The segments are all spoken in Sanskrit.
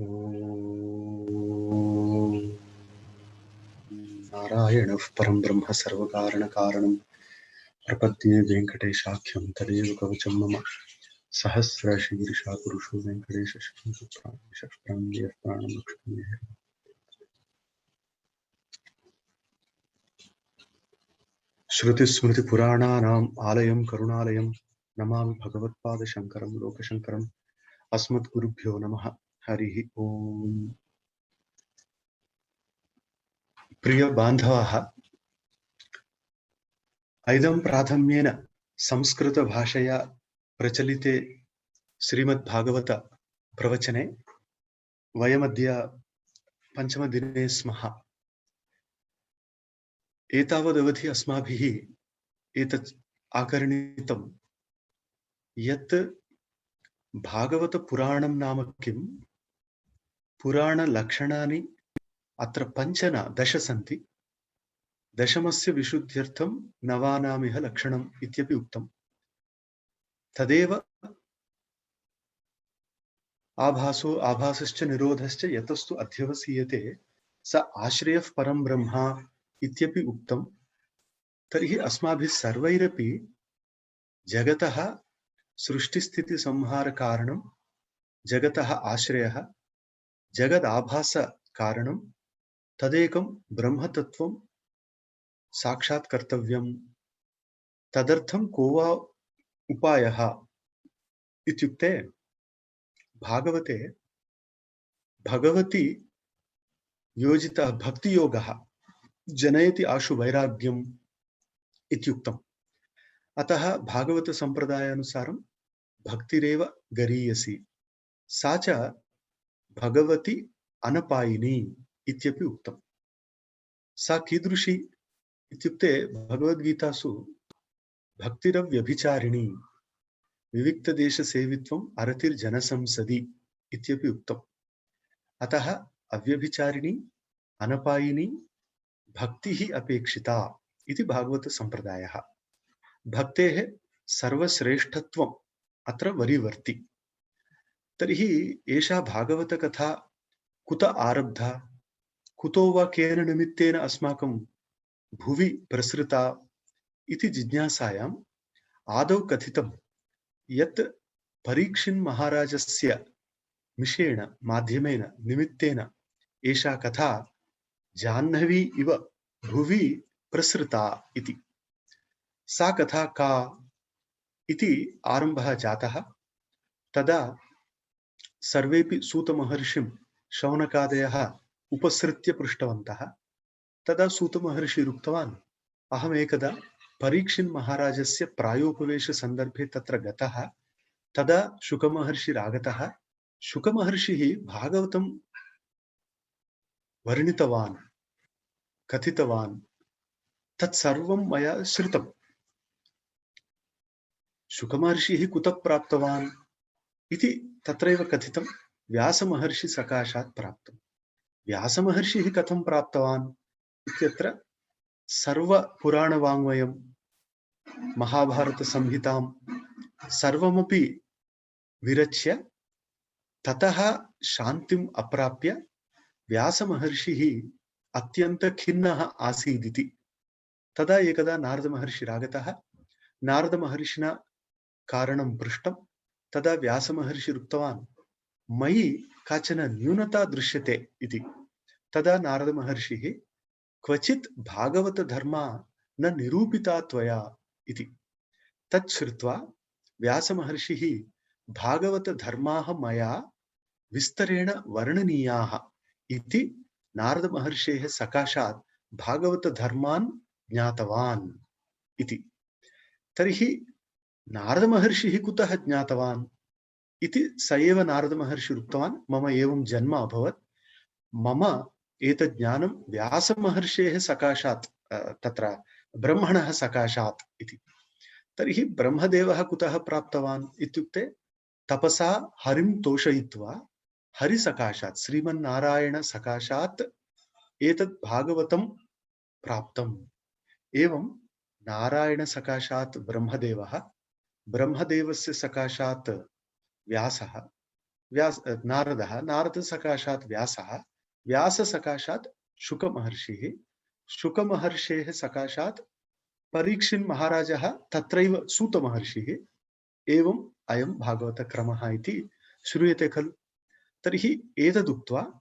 ॐ नारायणः परं ब्रह्म सर्वकारणकारणं प्रपद्ये वेङ्कटेशाख्यं तदेव कवचं मम सहस्रशीर्षा पुरुषो वेङ्कटेशः प्राणं श्रुतिस्मृतिपुराणानाम् आलयं करुणालयं नमामि भगवत्पादशङ्करं लोकशङ्करम् अस्मद्गुरुभ्यो नमः। हरिः ओम्। प्रिय बान्धवाः, ऐदं प्राथम्येन संस्कृतभाषया प्रचलिते श्रीमद्भागवत प्रवचने वयमद्य पञ्चमदिने स्मः। एतावदवधि अस्माभिः एतत् आकर्णितं यत् भागवतपुराणं नाम किं, पुराणलक्षणानि अत्र पञ्च न दश सन्ति। दशमस्य विशुद्ध्यर्थं नवानामिह लक्षणम् इत्यपि उक्तम्। तदेव आभासो आभासश्च निरोधश्च यतस्तु अध्यवसीयते स आश्रयः परं ब्रह्मा इत्यपि उक्तम्। तर्हि अस्माभिः सर्वैरपि जगतः सृष्टिस्थितिसंहारकारणं, जगतः आश्रयः, जगदाभासकारणं तदेकं ब्रह्मतत्त्वं साक्षात्कर्तव्यम्। तदर्थं को वा उपायः इत्युक्ते भागवते भगवती योजितः भक्तियोगः जनयति आशु वैराग्यम् इत्युक्तम्। अतः भागवत संप्रदायानुसारं भक्तिरेव गरीयसी, सा च भगवती अनपायिनी इत्यपि उक्तम्। सा कीदृशी इत्युक्ते भगवद्गीतासु भक्तिरव्यभिचारिणी विविक्तदेशसेवित्वम् अरतिर्जनसंसदि इत्यपि उक्तम्। अतः अव्यभिचारिणी अनपायिनी भक्तिः अपेक्षिता इति भागवत संप्रदायः। भक्तेः सर्वश्रेष्ठत्वम् अत्र वरीवर्ति। तर्हि एषा भागवतकथा कुत आरब्धा, कुतो वा केन निमित्तेन अस्माकं भुवि प्रसृता इति जिज्ञासायाम् आदौ कथितं यत् परीक्षिन् महाराजस्य मिषेण माध्यमेन निमित्तेन एषा कथा जाह्नवी इव भुवि प्रसृता इति। सा कथा का इति आरम्भः जातः। तदा सर्वेपि सूतमहर्षिं शौनकादयः उपसृत्य पृष्टवन्तः। तदा सूतमहर्षिरुक्तवान्, अहमेकदा परीक्षिन् महाराजस्य प्रायोपवेशसन्दर्भे तत्र गतः। तदा शुकमहर्षिरागतः। शुकमहर्षिः भागवतं वर्णितवान्, कथितवान्, तत्सर्वं मया श्रुतम्। शुकमहर्षिः कुतः प्राप्तवान् इति तत्रैव कथितं, व्यासमहर्षि सकाशात् प्राप्तम्। व्यासमहर्षिः कथं प्राप्तवान् इत्यत्र सर्वपुराणवाङ्मयं महाभारतसंहितां सर्वमपि विरच्य ततः शान्तिम् अप्राप्य व्यासमहर्षिः अत्यन्तखिन्नः आसीदिति। तदा एकदा नारदमहर्षिरागतः। नारदमहर्षिणा कारणं पृष्टं। तदा व्यासमहर्षिरुक्तवान्, मयि काचन न्यूनता दृश्यते इति। तदा नारदमहर्षिः, क्वचित् भागवतधर्मा न निरूपिता त्वया इति। तत् श्रुत्वा व्यासमहर्षिः, भागवतधर्माः मया विस्तरेण वर्णनीयाः इति नारदमहर्षेः सकाशात् भागवतधर्मान् ज्ञातवान् इति। तर्हि नारदमहर्षिः कुतः ज्ञातवान् इति स एव नारदमहर्षिरुक्तवान्, मम एवं जन्म अभवत्, मम एतत् ज्ञानं व्यासमहर्षेः सकाशात्, तत्र ब्रह्मणः सकाशात् इति। तर्हि ब्रह्मदेवः कुतः प्राप्तवान् इत्युक्ते तपसा हरिं तोषयित्वा हरिसकाशात् श्रीमन्नारायण सकाशात् एतत् भागवतं प्राप्तम्। एवं नारायण सकाशात् ब्रह्मदेवः, ब्रह्मदेवस्य सकाशात् व्यासः, नारदः, नारदसकाशात् व्यासः, व्याससकाशात् शुकमहर्षिः, शुकमहर्षेः सकाशात् परीक्षिन् महाराजः, तत्रैव सूतमहर्षिः। एवम् अयं भागवतक्रमः इति श्रूयते खलु। तर्हि एतदुक्त्वा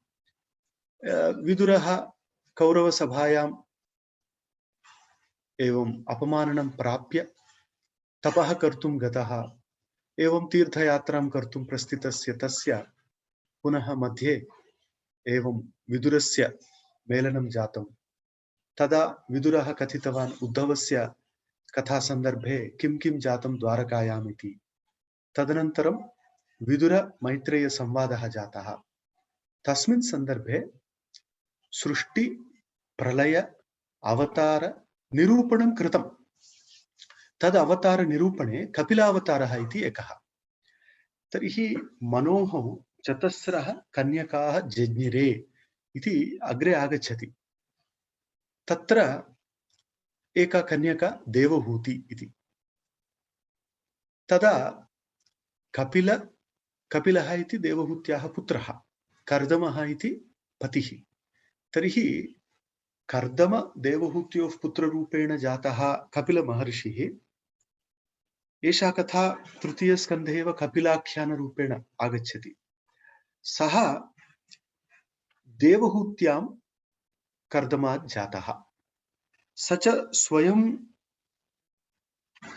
विदुरः कौरवसभायाम् एवम् अपमाननं प्राप्य तपः कर्तुं गतः, एवं तीर्थयात्रां कर्तुं प्रस्थितस्य तस्य पुनः मध्ये एवं विदुरस्य मेलनं जातं। तदा विदुरः कथितवान् उद्धवस्य कथासन्दर्भे किं किं जातं द्वारकायाम् इति। तदनन्तरं विदुर-मैत्रेय-संवादः जातः। तस्मिन् सन्दर्भे सृष्टि प्रलय अवतार निरूपणं कृतं। तद् अवतार निरूपणे कपिलावतारः इति एकः। तर्हि मनोः चतस्रः कन्यकाः जज्ञिरे इति अग्रे आगच्छति। तत्र एका कन्यका देवहूति इति। तदा कपिलः इति देवहूत्याः पुत्रः, कर्दमः इति पतिः। तर्हि कर्दम देवहूत्योः पुत्ररूपेण जातः कपिलमहर्षिः। एषा कथा तृतीयस्कन्धे एव कपिलाख्यानरूपेण आगच्छति। सः देवहूत्यां कर्दमात् जातः। स च स्वयं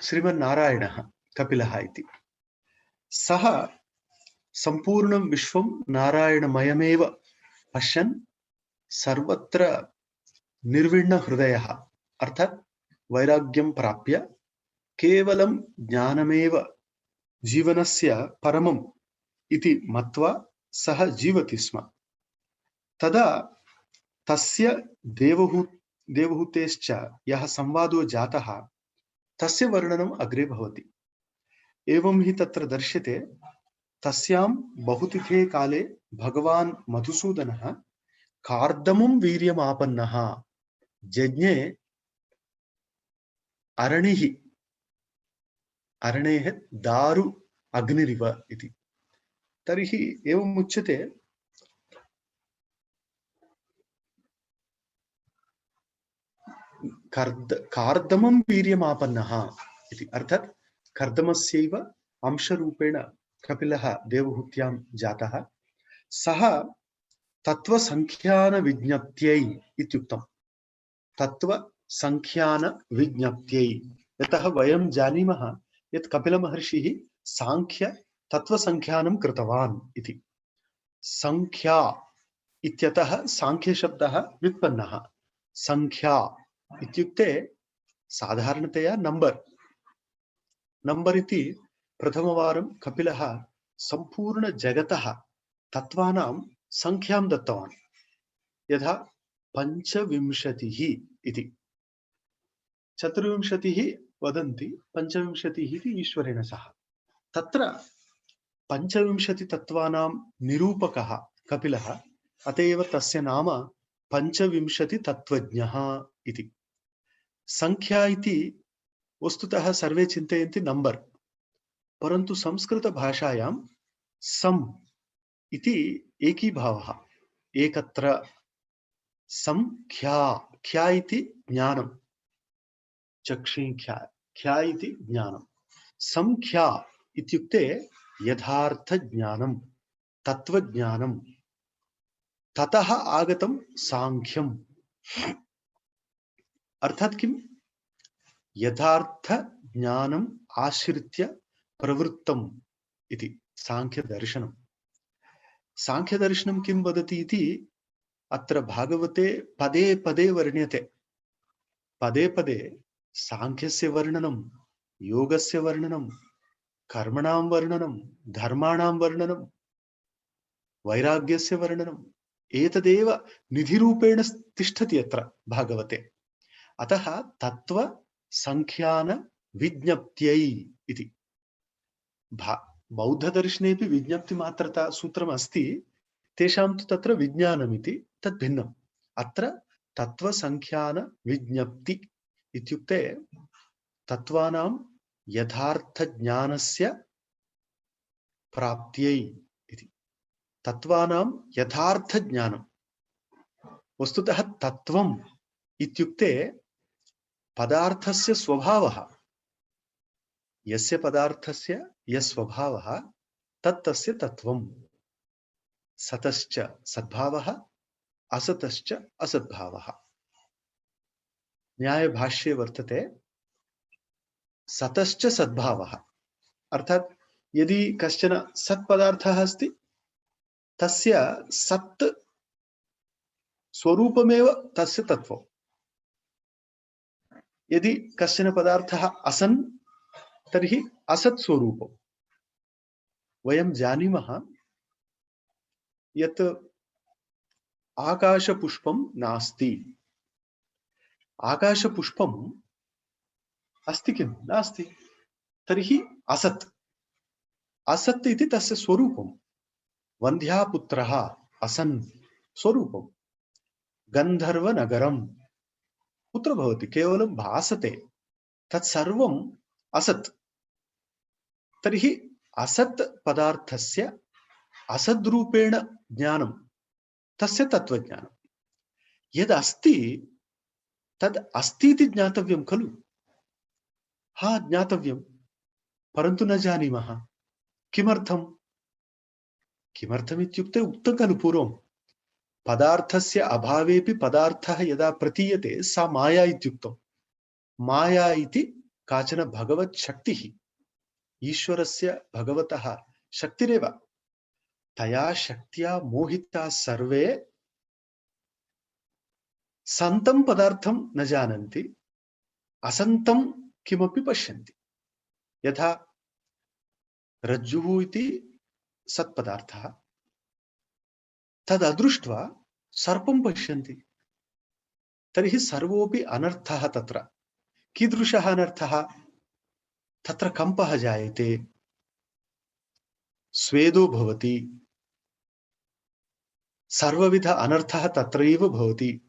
श्रीमन्नारायणः कपिलः इति। सः सम्पूर्णं विश्वं नारायणमयमेव पश्यन् सर्वत्र निर्विण्णहृदयः, अर्थात् वैराग्यं प्राप्य केवलं ज्ञानमेव जीवनस्य परमम् इति मत्वा सः जीवति स्म। तदा तस्य देवहूतेश्च यः संवादो जातः तस्य वर्णनम् अग्रे भवति। एवं हि तत्र दर्श्यते, तस्यां बहुतिथे काले भगवान् मधुसूदनः कार्दमं वीर्यमापन्नः जज्ञे अरणिः, अरणेः दारु अग्निरिव इति। तर्हि एवम् उच्यते, कार्दमं वीर्यमापन्नः इति। अर्थात् कर्दमस्यैव अंशरूपेण कपिलः देवहूत्यां जातः। सः तत्त्वसङ्ख्यानविज्ञप्त्यै इत्युक्तम्। तत्त्वसङ्ख्यानविज्ञप्त्यै, यतः वयं जानीमः यत् कपिलमहर्षिः साङ्ख्य तत्त्वसङ्ख्यानं कृतवान् इति। संख्या इत्यतः साङ्ख्यशब्दः व्युत्पन्नः। संख्या इत्युक्ते साधारणतया नम्बर् इति। प्रथमवारं कपिलः सम्पूर्णजगतः तत्त्वानां संख्यां दत्तवान्। यथा 25 इति, 24 वदन्ति, 25 इति ईश्वरेण सह। तत्र 25 तत्त्वानां निरूपकः कपिलः, अत एव तस्य नाम 25 तत्त्वज्ञः इति। संख्या इति वस्तुतः सर्वे चिन्तयन्ति नम्बर्, परन्तु संस्कृतभाषायां सम् इति एकीभावः, एकत्र। संख्या, ख्या इति ज्ञानं, चक्षुख्या, ख्या इति ज्ञानं। संख्या इत्युक्ते यथार्थज्ञानं, तत्त्वज्ञानं। ततः आगतं साङ्ख्यम्। अर्थात् किम्? यथार्थज्ञानम् आश्रित्य प्रवृत्तम् इति साङ्ख्यदर्शनं। साङ्ख्यदर्शनं किं वदति इति अत्र भागवते पदे पदे वर्ण्यते। पदे पदे साङ्ख्यस्य वर्णनं, योगस्य वर्णनं, कर्मणां वर्णनं, धर्माणां वर्णनं, वैराग्यस्य वर्णनम्, एतदेव निधिरूपेण तिष्ठति अत्र भागवते। अतः तत्त्वसङ्ख्यानविज्ञप्त्यै इति। बौद्धदर्शनेपि विज्ञप्तिमात्रता सूत्रमस्ति, तेषां तु तत्र विज्ञानमिति, तद् भिन्नम्। अत्र तत्त्वसङ्ख्यानविज्ञप्ति इत्युक्ते तत्त्वानां यथार्थज्ञानस्य प्राप्त्यै इति। तत्त्वानां यथार्थज्ञानं। वस्तुतः तत्त्वम् इत्युक्ते पदार्थस्य स्वभावः। यस्य पदार्थस्य यः स्वभावः तत्तस्य तत्त्वम्। सतश्च सद्भावः, असतश्च असद्भावः। न्यायभाष्ये वर्तते सतश्च सद्भावः, अर्थात यदि कश्चन सत्पदार्थः अस्ति तस्य सत् स्वरूपमेव तस्य तत्त्वम्। यदि कश्चन पदार्थः असन् तर्हि असत् स्वरूपम्। वयं जानीमः यत् आकाशपुष्पं नास्ति। आकाशपुष्पम् अस्ति किं नास्ति, तर्हि असत्। असत् इति तस्य स्वरूपम्। वन्ध्यापुत्रः असन् स्वरूपम्। गन्धर्वनगरं कुत्र भवति, केवलं भासते, तत्सर्वम् असत्। तर्हि असत् पदार्थस्य असद्रूपेण ज्ञानं तस्य तत्त्वज्ञानं। यद् अस्ति तद् अस्ति इति ज्ञातव्यं खलु। हा, ज्ञातव्यं, परन्तु न जानीमः। किमर्थम्? किमर्थमित्युक्ते उक्तं खलु पूर्वं, पदार्थस्य अभावेपि पदार्थः यदा प्रतीयते सा माया इत्युक्तम्। माया इति काचन भगवत् शक्तिः, ईश्वरस्य भगवतः शक्तिरेव। तया शक्त्या मोहिताः सर्वे सन्तं पदार्थं न जानन्ति, असन्तं किमपि पश्यन्ति। यथा रज्जुः इति सत्पदार्थः, तददृष्ट्वा सर्पं पश्यन्ति, तर्हि सर्वोऽपि अनर्थः तत्र। कीदृशः अनर्थः? तत्र कम्पः जायते, स्वेदो भवति, सर्वविध अनर्थः तत्रैव भवति।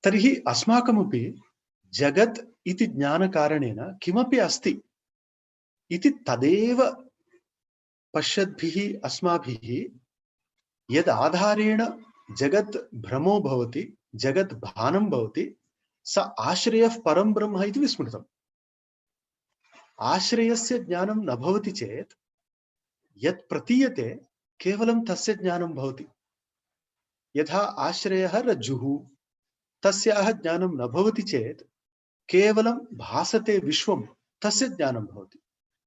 तर्हि अस्माकमपि जगत् इति ज्ञानकारणेन किमपि अस्ति इति तदेव पश्यद्भिः अस्माभिः यद् आधारेण जगत् भ्रमो भवति, जगत् भानं भवति, स आश्रयः परं ब्रह्म इति विस्मृतम्। आश्रयस्य ज्ञानं न भवति चेत् यत् प्रतीयते केवलं तस्य ज्ञानं भवति। यथा आश्रयः रज्जुः, तस्याः ज्ञानं न भवति चेत् केवलं भासते विश्वं, तस्य ज्ञानं भवति।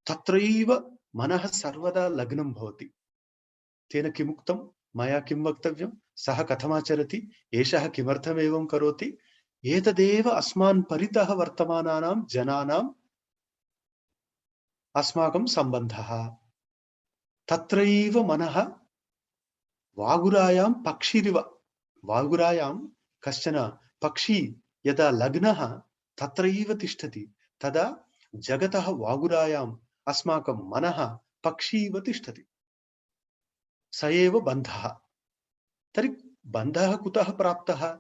तत्रैव मनः सर्वदा लग्नं भवति। तेन किमुक्तं, मया किं वक्तव्यं, सः कथमाचरति, एषः किमर्थम् एवं करोति, एतदेव अस्मान् परितः वर्तमानानां जनानाम् अस्माकं सम्बन्धः। तत्रैव मनः वागुरायां पक्षिरिव। वागुरायां कश्चन पक्षी यदा लग्नः तत्रैव तिष्ठति, तदा जगतः वागुरायाम् अस्माकं मनः पक्षी इव तिष्ठति। स एव बन्धः। तर्हि बन्धः कुतः प्राप्तः?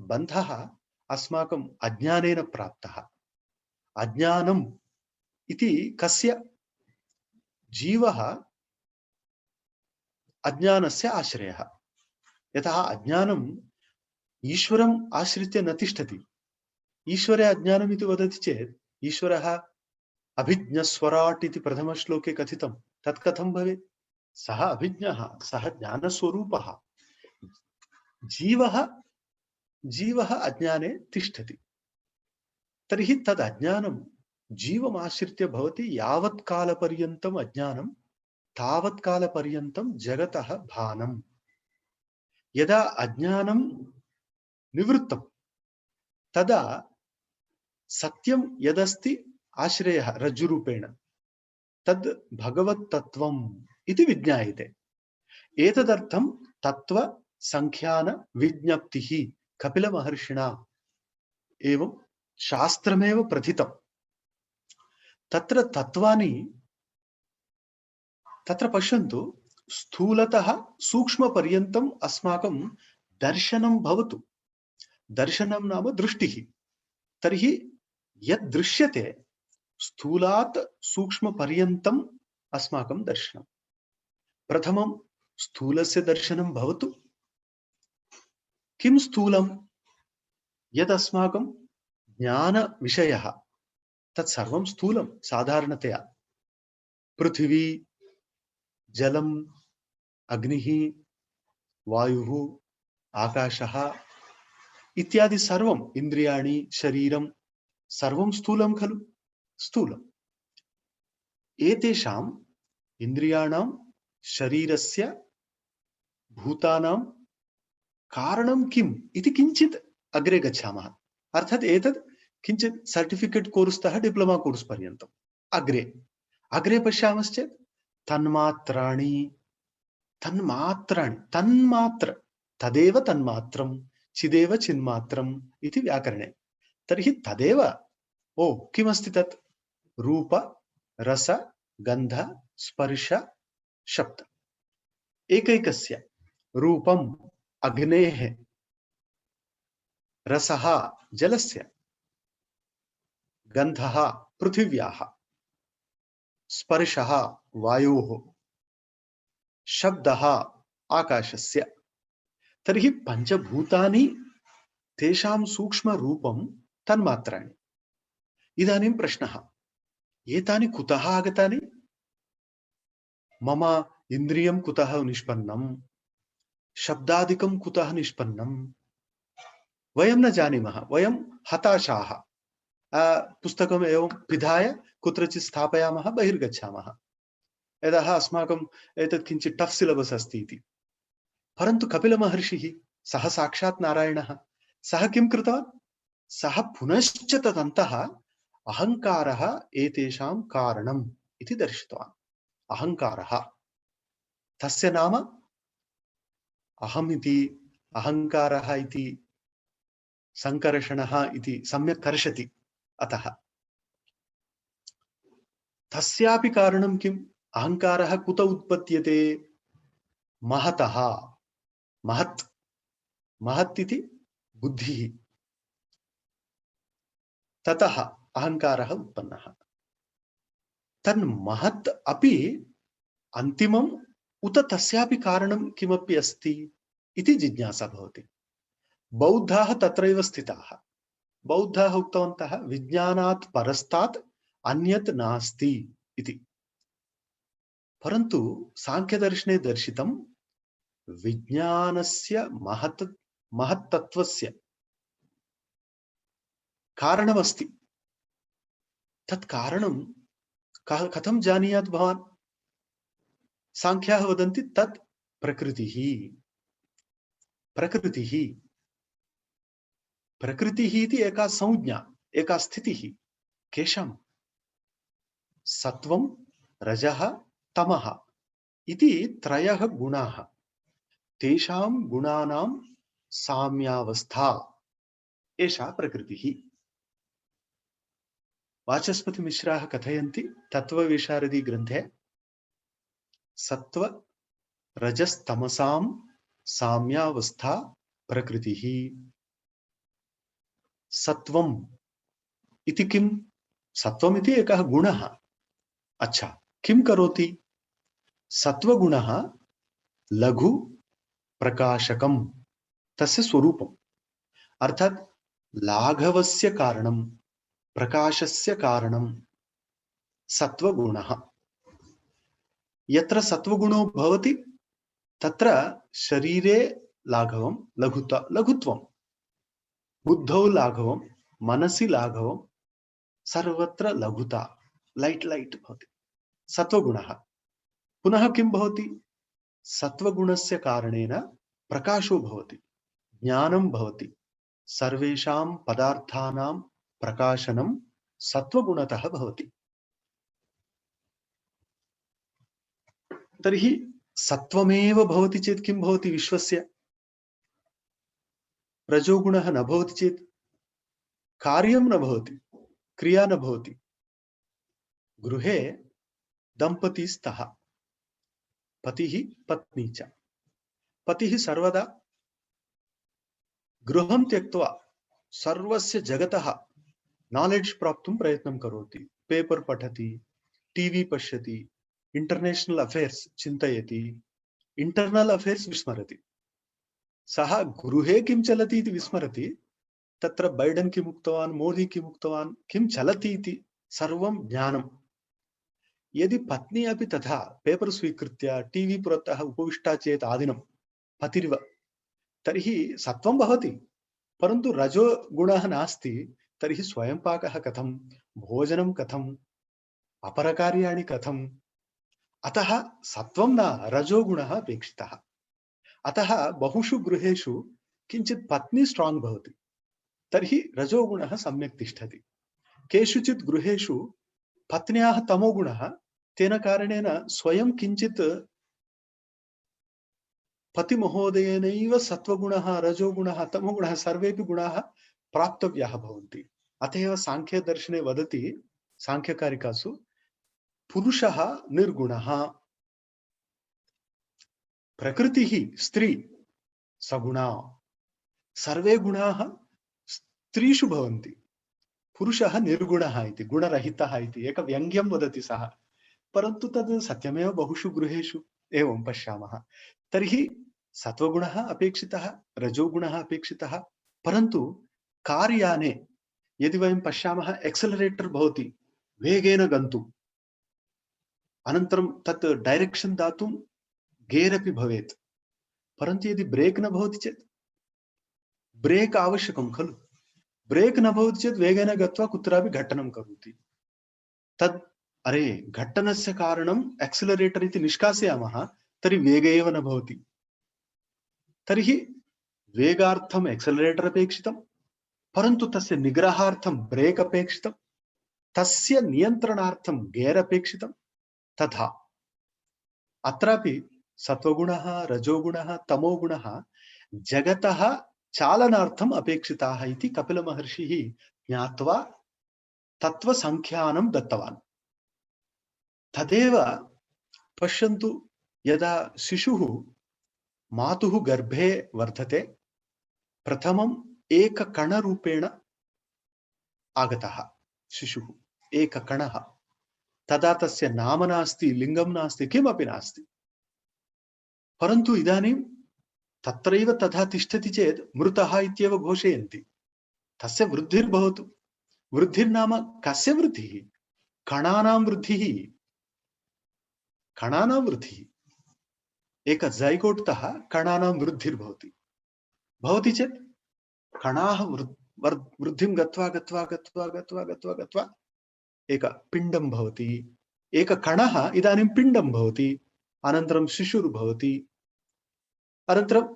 बन्धः अस्माकम् अज्ञानेन प्राप्तः। अज्ञानम् इति कस्य? जीवः अज्ञानस्य आश्रयः। यतः अज्ञानम् ईश्वरम् आश्रित्य न तिष्ठति। ईश्वरे अज्ञानम् इति वदति चेत् ईश्वरः अभिज्ञस्वराट् इति प्रथमश्लोके कथितं, तत् कथं भवेत्? सः अभिज्ञः, सः ज्ञानस्वरूपः। जीवः अज्ञाने तिष्ठति। तर्हि तद् अज्ञानं जीवमाश्रित्य भवति। यावत् कालपर्यन्तम् अज्ञानं, तावत् कालपर्यन्तं जगतः भानम्। यदा अज्ञानं निवृत्तं तदा सत्यं यदस्ति आश्रयः रज्जुरूपेण, तद् भगवत्तत्त्वम् इति विज्ञायते। एतदर्थं तत्त्व संख्यान विज्ञप्तिः कपिलमहर्षिणा एवं शास्त्रमेव प्रथितम्। तत्र तत्त्वानि, तत्र पश्यन्तु, स्थूलतः सूक्ष्मपर्यन्तम् अस्माकं दर्शनं भवतु। दर्शनं नाम दृष्टिः। तर्हि यद् दृश्यते स्थूलात् सूक्ष्मपर्यन्तम् अस्माकं दर्शनम्। प्रथमं स्थूलस्य दर्शनं भवतु। किं स्थूलं? यदस्माकं ज्ञानविषयः तत्सर्वं स्थूलं साधारणतया। पृथिवी, जलम्, अग्निः, वायुः, आकाशः इत्यादि सर्वम्, इन्द्रियाणि, शरीरं सर्वं स्थूलं खलु? स्थूलम्। एतेषाम् इन्द्रियाणां, शरीरस्य, भूतानां कारणं किम् इति किञ्चित् अग्रे गच्छामः। अर्थात् एतत् किञ्चित् सर्टिफिकेट् कोर्स् तः डिप्लोमा कोर्स् पर्यन्तम् अग्रे अग्रे पश्यामश्चेत् तन्मात्राणि तन्मात्राणि तन्मात्र तदेव तन्मात्रं चिदेव चिन्मात्रम् इति व्याकरणे। तर्हि तदेव ओ किमस्ति तत्? रूप, रस, गन्ध, स्पर्श, शब्द। एकैकस्य रूपम् अग्नेः, रसः जलस्य, गन्धः पृथिव्याः, स्पर्शः वायोः, शब्दः आकाशस्य। तर्हि पंचभूतानि तेषां सूक्ष्मरूपं तन्मात्राणि। इदानीं प्रश्नः, एतानि कुतः आगतानि? मम इन्द्रियं कुतः निष्पन्नं? शब्दादिकं कुतः निष्पन्नं? वयं न जानीमः। वयं हताशाः। पुस्तकम् एवं पिधाय कुत्रचित् स्थापयामः, बहिर्गच्छामः। यतः अस्माकम् एतत् किञ्चित् टफ् सिलेबस् अस्ति इति। परन्तु कपिलमहर्षिः, सः साक्षात् नारायणः, सः किं कृतवान्? सः पुनश्च तदन्तः अहङ्कारः एतेषां कारणम् इति दर्शितवान्। अहङ्कारः, तस्य नाम अहमिति, अहङ्कारः इति संकर्षणः इति सम्यक् कर्षति। अतः तस्यापि कारणं किम्? अहङ्कारः कुत उत्पद्यते? महतः। महत्, महत् इति बुद्धिः, ततः अहङ्कारः उत्पन्नः। तन्महत् अपि अन्तिमम् उत तस्यापि कारणं किमपि अस्ति इति जिज्ञासा भवति। बौद्धाः तत्रैव स्थिताः। बौद्धाः उक्तवन्तः विज्ञानात् परस्तात् अन्यत् नास्ति इति। परन्तु सांख्यदर्शने दर्शितं विज्ञानस्य महत्तत्वस्य कारणमस्ति। तत् कारणं कथं जानीयात् भवान्? सांख्याः वदन्ति तत् प्रकृतिः। प्रकृतिः प्रकृतिः इति एका संज्ञा, एका स्थितिः। केषां? सत्वं, रजः, तमः इति त्रयः गुणाः। तेषां गुणानां साम्यावस्था एषा प्रकृतिः। वाचस्पतिमिश्राः कथयन्ति तत्त्वविशारदी ग्रन्थे, सत्व रजस्तमसां साम्यावस्था प्रकृतिः। सत्वम् इति किम्? सत्वम् इति एकः गुणः। अच्छा, किं करोति? सत्वगुणः लघु प्रकाशकं, तस्य स्वरूपम्। अर्थात् लाघवस्य कारणं, प्रकाशस्य कारणं सत्वगुणः। यत्र सत्वगुणो भवति तत्र शरीरे लाघवं, लघुत्वं, बुद्धौ लाघवं, मनसि लाघवं, सर्वत्र लघुता, लाइट भवति सत्वगुणः। पुनः किं भवति? सत्वगुणस्य कारणेन प्रकाशो भवति, ज्ञानं भवति। सर्वेषां पदार्थानां प्रकाशनं सत्वगुणतः भवति। तर्हि सत्वमेव भवति चेत् किं भवति विश्वस्य? रजोगुणः न भवति चेत् कार्यं न भवति, क्रिया न भवति। गृहे दंपती स्तः, पतिः पत्नी च। पतिः सर्वदा गृहं त्यक्त्वा सर्वस्य जगतः नॉलेज प्राप्तुं प्रयत्नं करोति। पेपर पठति, टीवी पश्यति, इंटरनेशनल अफेयर्स चिन्तयति, इंटर्नल अफेयर्स विस्मरति। सः गृहे किं चलति इति विस्मरति, तत्र बैडन् किम् उक्तवान्, मोदी किम् उक्तवान्, किं चलति इति सर्वं ज्ञानम्। यदि पत्नी अपि तथा पेपर् स्वीकृत्य टीवी पुरतः उपविष्टा चेत् आदिनं पतिरिव, तर्हि सत्वं भवति, परन्तु रजो गुणः नास्ति, तर्हि स्वयं पाकः कथं, भोजनं कथं, अपरकार्याणि कथम्? अतः सत्वं न, रजो गुणः अपेक्षितः। अतः बहुषु गृहेषु किञ्चित् पत्नी स्ट्रांग भवति, तर्हि रजो गुणः सम्यक् तिष्ठति। केषुचित् गृहेषु पत्न्याः तमो गुणः, तेन कारणेन स्वयं किञ्चित् पतिमहोदयेनैव सत्वगुणः, रजोगुणः, तमोगुणः सर्वेपि गुणाः प्राप्तव्याः भवन्ति। अतः एव सांख्यदर्शने वदति, सांख्यकारिकासु, पुरुषः निर्गुणः, प्रकृतिः स्त्री सगुणा, सर्वे गुणाः स्त्रीषु भवन्ति, पुरुषः निर्गुणः इति, गुणरहितः इति एक व्यङ्ग्यं वदति सः, परन्तु तद् सत्यमेव बहुषु गृहेषु एवं पश्यामः। तर्हि सत्वगुणः अपेक्षितः, रजोगुणः अपेक्षितः, परन्तु कार्याने यदि वयं पश्यामः, एक्सेलरेटर् भवति वेगेन गन्तुम्, अनन्तरं तत् डैरेक्षन् दातुं गेर् अपि भवेत्, परन्तु यदि ब्रेक् न भवति चेत्, ब्रेक् आवश्यकं खलु, ब्रेक् न भवति चेत् वेगेन गत्वा कुत्रापि घट्टनं करोति, तद् अरे घट्टनस्य कारणम् एक्सेलरेटर् इति निष्कासयामः, तर्हि वेग एव न भवति। तर्हि वेगार्थम् एक्सेलरेटर् अपेक्षितं, परन्तु तस्य निग्रहार्थं ब्रेक् अपेक्षितं, तस्य नियन्त्रणार्थं गेर् अपेक्षितं। तथा अत्रापि सत्वगुणः, रजोगुणः, तमोगुणः जगतः चालनार्थम् अपेक्षिताः इति कपिलमहर्षिः ज्ञात्वा तत्त्वसंख्यानं दत्तवान्। तदेव पश्यन्तु, यदा शिशुः मातुः गर्भे वर्धते, प्रथमम् एककणरूपेण आगतः शिशुः, एककणः, तदा तस्य नाम नास्ति, लिङ्गं नास्ति, किमपि नास्ति, परन्तु इदानीं तत्रैव तथा तिष्ठति चेत् मृतः इत्येव घोषयन्ति। तस्य वृद्धिर्भवतु, वृद्धिर्नाम कस्य वृद्धिः? कणानां वृद्धिः, कणानां वृद्धिः, एक ज़ैगोट्तः कणानां वृद्धिर्भवति, भवति चेत् कणाः वृद्धिं गत्वा गत्वा गत्वा गत्वा गत्वा गत्वा एक पिण्डं भवति, एक कणः इदानीं पिण्डं भवति, अनन्तरं शिशुर्भवति, अनन्तरं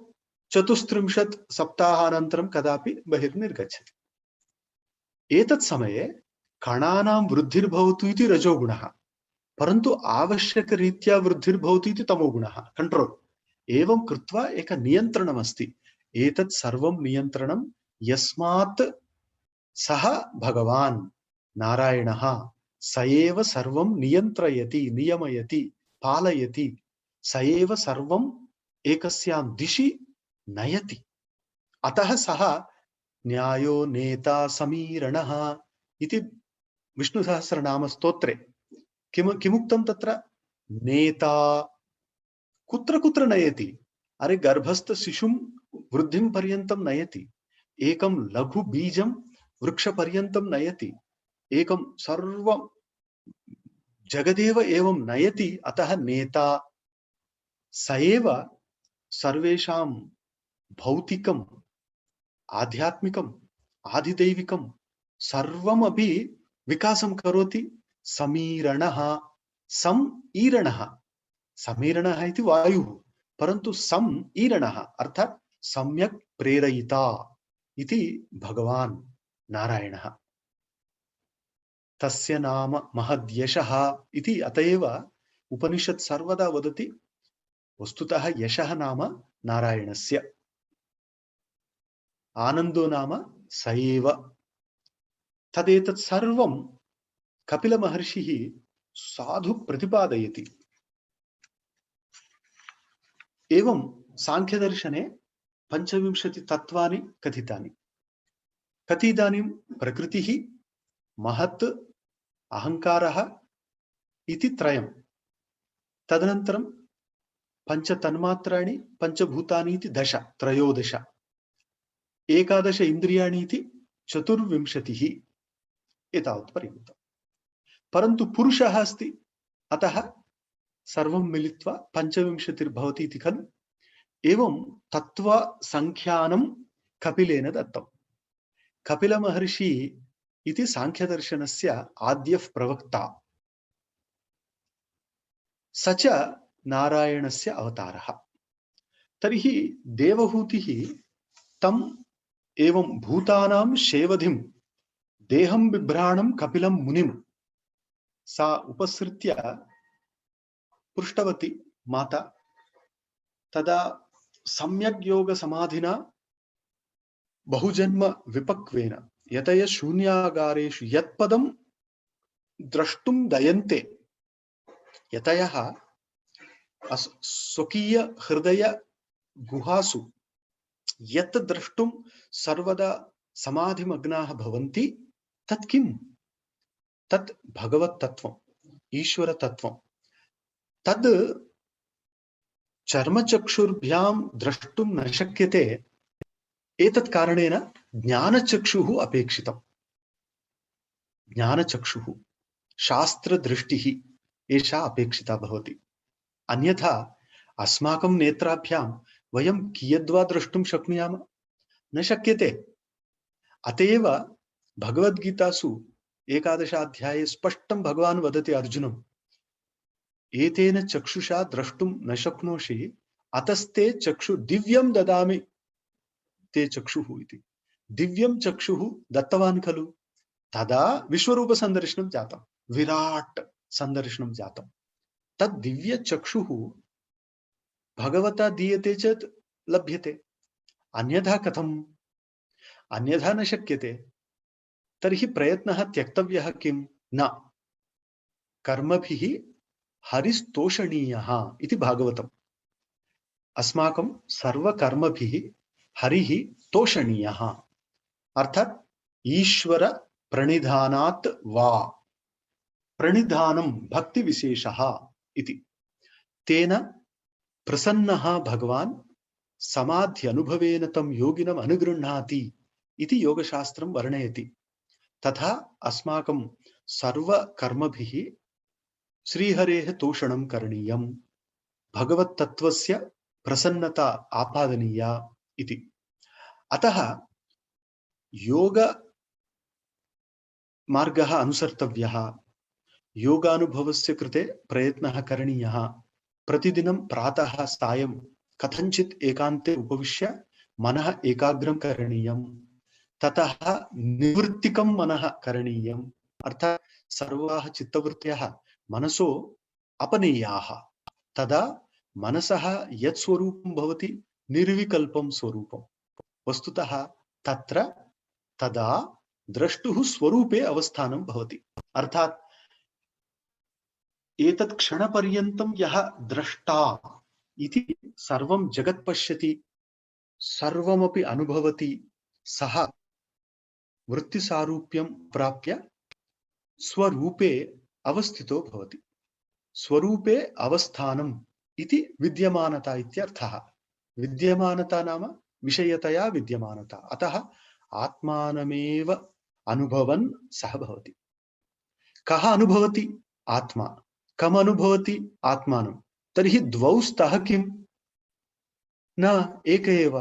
34 सप्ताहानन्तरं कदापि बहिर्निर्गच्छति। एतत् समये कणानां वृद्धिर्भवतु इति रजोगुणः, परन्तु आवश्यकरीत्या वृद्धिर्भवतु इति तमोगुणः, कंट्रोल। एवं कृत्वा एक नियन्त्रणमस्ति। एतत् सर्वं नियन्त्रणं यस्मात् सः भगवान् नारायणः, स एव सर्वं नियन्त्रयति, नियमयति, पालयति, स एव सर्वं एकस्यां दिशि नयति। अतः सः न्यायो नेता समीरणः इति विष्णुसहस्रनाम स्तोत्रे किमुक्तं तत्र? नेता कुत्र कुत्र नयति? अरे गर्भस्थ शिशुं वृद्धिं पर्यन्तं नयति, एकं लघु बीजं वृक्षपर्यन्तं नयति, एकं सर्वं जगदेव एवं नयति। अतः नेता स एव सर्वेषां भौतिकम्, आध्यात्मिकम्, आदिदैविकं सर्वमपि विकासं करोति। समीरणः, समीरणः, समीरणः इति वायुः, परन्तु समीरणः अर्थात् सम्यक् प्रेरयिता इति भगवान् नारायणः। तस्य नाम महद्यशः इति अतएव उपनिषत् सर्वदा वदति, वस्तुतः यशः नाम नारायणस्य, आनन्दो नाम स एव। तदेतत् सर्वं कपिलमहर्षिः साधु प्रतिपादयति। एवं सांख्यदर्शने 25 तत्त्वानि कथितानि। कति इदानीं? प्रकृतिः, महत्, अहङ्कारः इति त्रयं, तदनन्तरं पञ्चतन्मात्राणि पञ्चभूतानि इति 10 त्रयोदश, 11 इन्द्रियाणि इति 24 एतावत् पर्यन्तम्। परन्तु पुरुषः अस्ति, अतः सर्वं मिलित्वा 25 इति खलु। एवं तत्त्वसङ्ख्यानं कपिलेन दत्तम्। कपिलमहर्षि इति सांख्यदर्शनस्य आद्यः प्रवक्ता, स च नारायणस्य अवतारः। तर्हि देवहूतिः तम् एवं भूतानां शेवधिं देहं बिभ्राणं कपिलं मुनिं सा उपसृत्य पृष्टवती माता। तदा सम्यग् योगसमाधिना बहुजन्म विपक्वेन यतय शून्यागारेषु यत्पदं द्रष्टुं दयन्ते, यतयः स्वकीय हृदय गुहासु यत् द्रष्टुं सर्वदा समाधिमग्नाः भवन्ति, तत् किम्? तत् भगवत्तत्वम्, ईश्वरतत्वम्। तद् चर्मचक्षुर्भ्यां द्रष्टुं न शक्यते। एतत् कारणेन ज्ञानचक्षुः अपेक्षितम्। ज्ञानचक्षुः, शास्त्रदृष्टिः एषा अपेक्षिता भवति। अन्यथा अस्माकं नेत्राभ्यां वयं कियद्वा द्रष्टुं शक्नुयाम? न शक्यते। अतएव भगवद्गीतासु 11 अध्याये स्पष्टं भगवान् वदति अर्जुनम्, एतेन चक्षुषा द्रष्टुं न शक्नोषि, अतस्ते चक्षु दिव्यं ददामि ते चक्षुः इति। दिव्यं चक्षुः दत्तवान् खलु। तदा विश्वरूप संदर्शनं जातं, विराट संदर्शनं जातं। तद् दिव्य चक्षुः भगवता दीयते चेत् लभ्यते, अन्यथा कथम्? अन्यथा न शक्यते। तर्हि प्रयत्नः त्यक्तव्यः किं? न, कर्मभिः हरिस्तोषणीयः इति भागवतम्। अस्माकं सर्वकर्मभिः हरिः तोषणीयः, अर्थात् ईश्वर प्रणिधानात् वा, प्रणिधानं भक्तिविशेषः इति। तेन प्रसन्नः भगवान् समाध्यनुभवेन तं योगिनम् अनुगृह्णाति इति योगशास्त्रं वर्णयति। तथा अस्माकं सर्वकर्मभिः श्रीहरेः तोषणं करणीयं, भगवत्तत्त्वस्य प्रसन्नता आपादनीया इति। अतः योग मार्गः अनुसर्तव्यः, योगानुभवस्य कृते प्रयत्नः करणीयः। प्रतिदिनं प्रातः सायं कथञ्चित् एकान्ते उपविश्य मनः एकाग्रं करणीयं। ततः निवृत्तिकं मनः करणीयम्, अर्थात् सर्वाः चित्तवृत्तयः मनसो अपनेयाः। तदा मनसः यत् स्वरूपं भवति निर्विकल्पं स्वरूपं। वस्तुतः तत्र तदा द्रष्टुः स्वरूपे अवस्थानं भवति। अर्थात् एतत् क्षणपर्यन्तं यः द्रष्टा इति सर्वं जगत् पश्यति, सर्वमपि अनुभवति, सः वृत्तिसारूप्यं प्राप्य स्वरूपे अवस्थितो भवति। स्वरूपे अवस्थानम् इति विद्यमानता इत्यर्थः। विद्यमानता नाम विषयतया विद्यमानता। अतः आत्मानमेव अनुभवन् सः भवति। कः अनुभवति? आत्मा। कम् अनुभवति? आत्मानं। तर्हि द्वौ स्तः किम्? न, एक एव।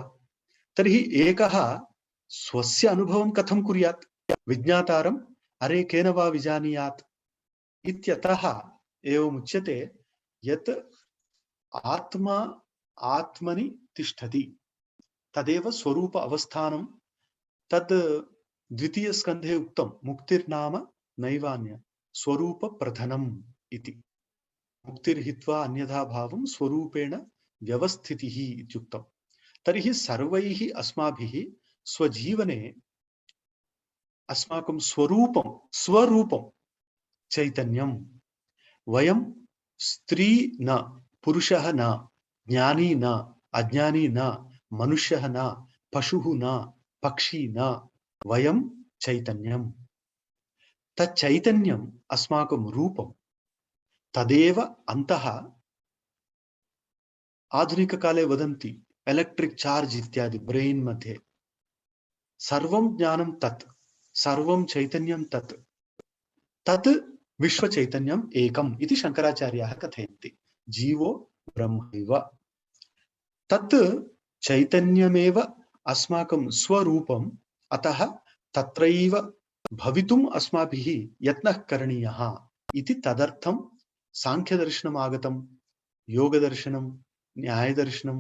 तर्हि एकः स्वस्य अनुभवं कथं कुर्यात्? विज्ञातारम् अरे केन वा विजानीयात् इत्यतः एवमुच्यते यत् आत्मा आत्मनि तिष्ठति, तदेव स्वरूप अवस्थानं। तद् द्वितीय स्कन्धे उक्तं, मुक्तिर्नाम नैवान्य स्वरूप प्रधनम् इति। मुक्तिर्हित्वा अन्यथा भावं स्वरूपेण व्यवस्थितिः इत्युक्तं। तर्हि सर्वैः अस्माभिः स्वजीवने अस्माकं स्वरूपं चैतन्यं, वयं स्त्री न, पुरुषः न, ज्ञानी न, अज्ञानी न, मनुष्यः न, पशुः न, पक्षी न, वयं चैतन्यं। तच्चैतन्यम् अस्माकं रूपं, तदेव अन्तः आधुनिककाले वदन्ति इलेक्ट्रिक चार्ज इत्यादि ब्रेन मध्ये सर्वं ज्ञानं तत्, सर्वं चैतन्यं तत्, तत् विश्वचैतन्यम् एकम् इति शङ्कराचार्याः कथयन्ति। जीवो ब्रह्मैव, तत् चैतन्यमेव अस्माकं स्वरूपम्, अतः तत्रैव भवितुम् अस्माभिः यत्नः करणीयः इति तदर्थं सांख्यदर्शनम् आगतं, योगदर्शनं, न्यायदर्शनं,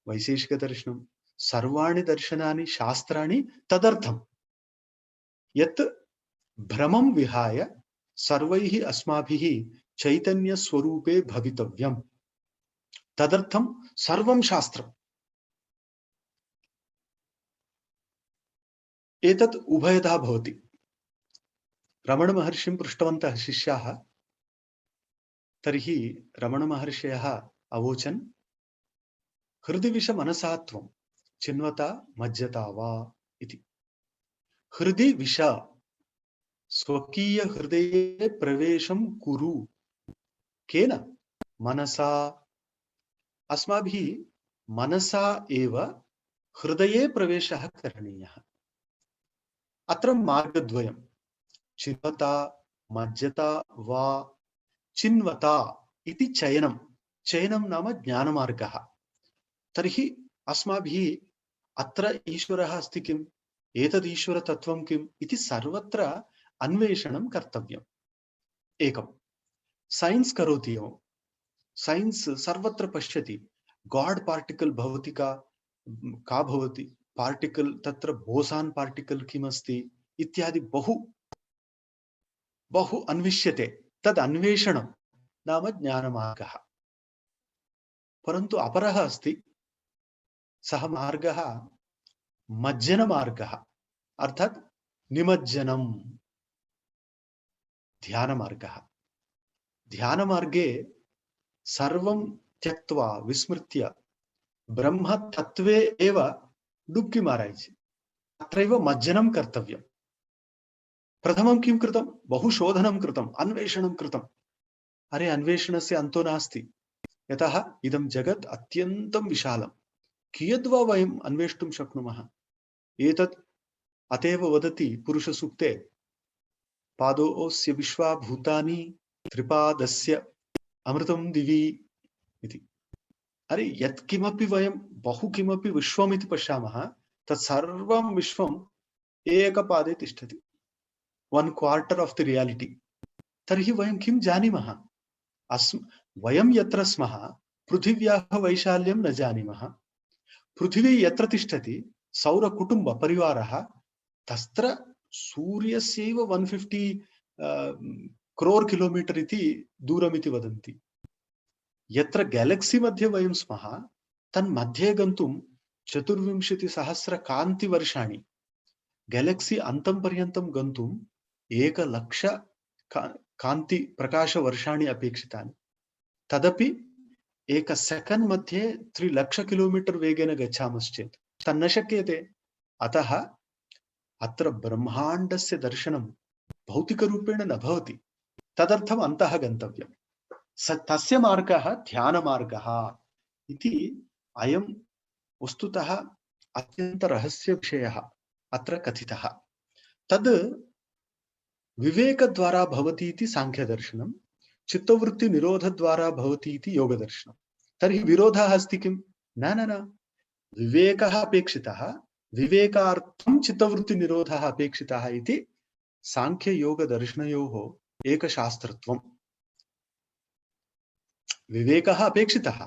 वैशेषिकदर्शनं, सर्वाणि दर्शनानि शास्त्राणि तदर्थं, यत् भ्रमं विहाय सर्वैः अस्माभिः चैतन्यस्वरूपे भवितव्यम्, तदर्थं सर्वं शास्त्रम्। एतत् उभयथा भवति। रमणमहर्षिं पृष्टवन्तः शिष्याः, तर्हि रमणमहर्षयः अवोचन्, हृदि विष मनसा त्वं चिन्वता मज्जता वा इति। हृदि विष, स्वकीय हृदये प्रवेशं कुरु। केन? मनसा। अस्माभिः मनसा एव हृदये प्रवेशः करणीयः। अत्र मार्गद्वयं, चिन्वता मज्जता वा। चिन्वता इति चयनं, चयनं नाम ज्ञानमार्गः। तर्हि अस्माभिः अत्र ईश्वरः अस्ति किम्, एतद् ईश्वरतत्त्वं किम् इति सर्वत्र अन्वेषणं कर्तव्यम्। एकं सैन्स् करोति एव, सैन्स् सर्वत्र पश्यति, गाड् पार्टिकल् भवति का भवति, पार्टिकल् तत्र बोसान् पार्टिकल् किमस्ति इत्यादि बहु बहु अन्विष्यते। तद् अन्वेषणं नाम ज्ञानमार्गः। परन्तु अपरः अस्ति, सः मार्गः मज्जनमार्गः, अर्थात् निमज्जनं, ध्यानमार्गः। ध्यानमार्गे सर्वं त्यक्त्वा विस्मृत्य ब्रह्म तत्त्वे एव डुबकी मारायचि, तत्रैव मज्जनं कर्तव्यम्। प्रथमं किं कृतं? बहु शोधनं कृतम्, अन्वेषणं कृतम्। अरे अन्वेषणस्य अन्तो नास्ति, यतः इदं जगत् अत्यन्तं विशालं, कियद्वा वयम् अन्वेष्टुं शक्नुमः। एतत् अतएव वदति पुरुषसूक्ते, पादोऽस्य विश्वा भूतानि त्रिपादस्य अमृतं दिवि इति। अरे यत्किमपि वयं बहु किमपि विश्वमिति पश्यामः, तत् सर्वं विश्वम् एकपादे तिष्ठति, 1/4 of the reality। तर्हि वयं किं जानीमः? वयं यत्र स्मः पृथिव्याः वैशाल्यं न जानीमः। पृथिवी यत्र तिष्ठति, सौरकुटुम्ब परिवारः, तत्र सूर्यस्यैव 150 crore किलोमीटर् इति दूरमिति वदन्ति। यत्र गैलेक्सी मध्ये वयं स्मः, तन्मध्ये गन्तुं 24,000 कान्तिवर्षाणि, गैलेक्सी अन्तं पर्यन्तं गन्तुं 1,00,000 कान्ति प्रकाशवर्षाणि अपेक्षितानि। तदपि एक सेकंड मध्ये 3,00,000 किलोमीटर् वेगेन गच्छामश्चेत् तन्न शक्यते। अतः अत्र ब्रह्माण्डस्य दर्शनं भौतिकरूपेण न भवति, तदर्थम् अन्तः गन्तव्यम्। तस्य मार्गः ध्यानमार्गः इति। अयं वस्तुतः अत्यन्तरहस्यविषयः अत्र कथितः। तद् विवेकद्वारा भवति इति सांख्यदर्शनं, चित्तवृत्तिनिरोधद्वारा भवति इति योगदर्शनं। तर्हि विरोधः अस्ति किम्? न न न, विवेकः अपेक्षितः, विवेकार्थं चित्तवृत्तिनिरोधः अपेक्षितः इति सांख्ययोगदर्शनयोः एकशास्त्रत्वम्। विवेकः अपेक्षितः।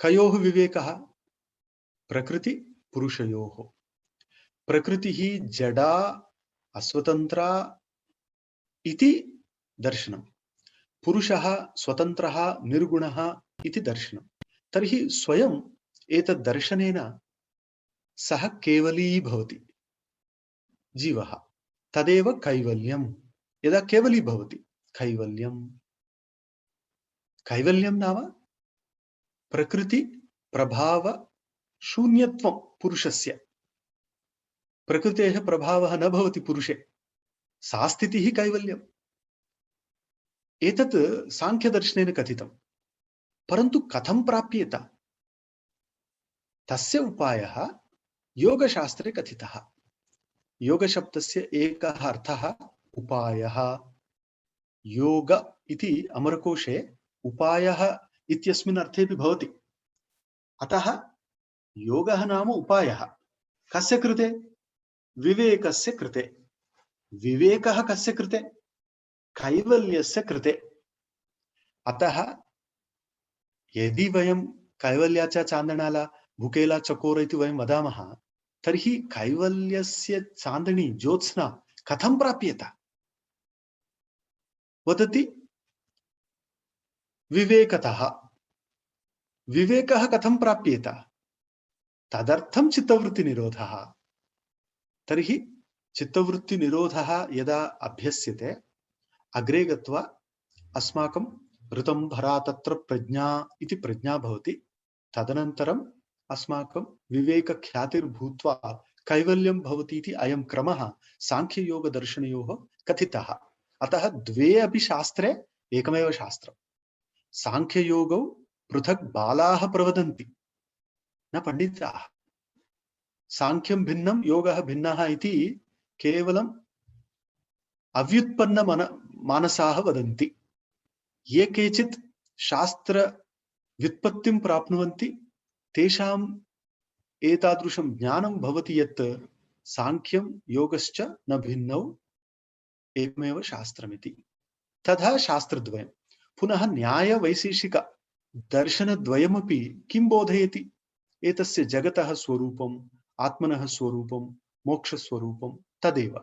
कयोः विवेकः? प्रकृति पुरुषयोः। प्रकृतिः जडा अस्वतन्त्रा इति दर्शनं, पुरुषः स्वतन्त्रः निर्गुणः इति दर्शनं। तर्हि स्वयं एतद् दर्शनेन सः केवली भवति जीवः, तदेव कैवल्यं। यदा केवली भवति कैवल्यं। कैवल्यं नाम प्रकृति प्रभाव शून्यत्वं पुरुषस्य। प्रकृतेः प्रभावः न भवति पुरुषे, सा स्थितिः कैवल्यम्। एतत् सांख्यदर्शनेन कथितम्। परन्तु कथं प्राप्येत? तस्य उपायः योगशास्त्रे कथितः। योगशब्दस्य एकः अर्थः उपायः। योग इति अमरकोशे उपायः इत्यस्मिन् अर्थेपि भवति। अतः योगः नाम उपायः। कस्य कृते? विवेकस्य कृते। विवेकः कस्य कृते? कैवल्यस्य कृते। अतः यदि वयं कैवल्याचा चान्दणाला भुकेला चकोर इति वयं वदामः, तर्हि कैवल्यस्य चान्दणी ज्योत्स्ना कथं प्राप्येत? वदति विवेकतः। विवेकः कथं प्राप्येत? तदर्थं चित्तवृत्तिनिरोधः। तर्हि चित्तवृत्तिनिरोधः यदा अभ्यस्यते, अग्रे गत्वा अस्माकं ऋतं भरा तत्र प्रज्ञा इति प्रज्ञा भवति। तदनन्तरम् अस्माकं विवेकख्यातिर्भूत्वा कैवल्यं भवति इति अयं क्रमः साङ्ख्ययोगदर्शनयोः कथितः। अतः द्वे अपि शास्त्रे एकमेव शास्त्रं। साङ्ख्ययोगौ पृथक् बालाः प्रवदन्ति, न पण्डिताः। साङ्ख्यं भिन्नं, योगः भिन्नः इति केवलम् अव्युत्पन्न मानसाः वदन्ति। ये केचित् शास्त्र व्युत्पत्तिं प्राप्नुवन्ति, तेषाम् एतादृशं ज्ञानं भवति यत् साङ्ख्यं योगश्च न भिन्नौ, एकमेव शास्त्रमिति। तथा शास्त्रद्वयं। पुनः न्यायवैशेषिक दर्शनद्वयमपि किं बोधयति? एतस्य जगतः स्वरूपम्, आत्मनः स्वरूपं, मोक्षस्वरूपं तदेव।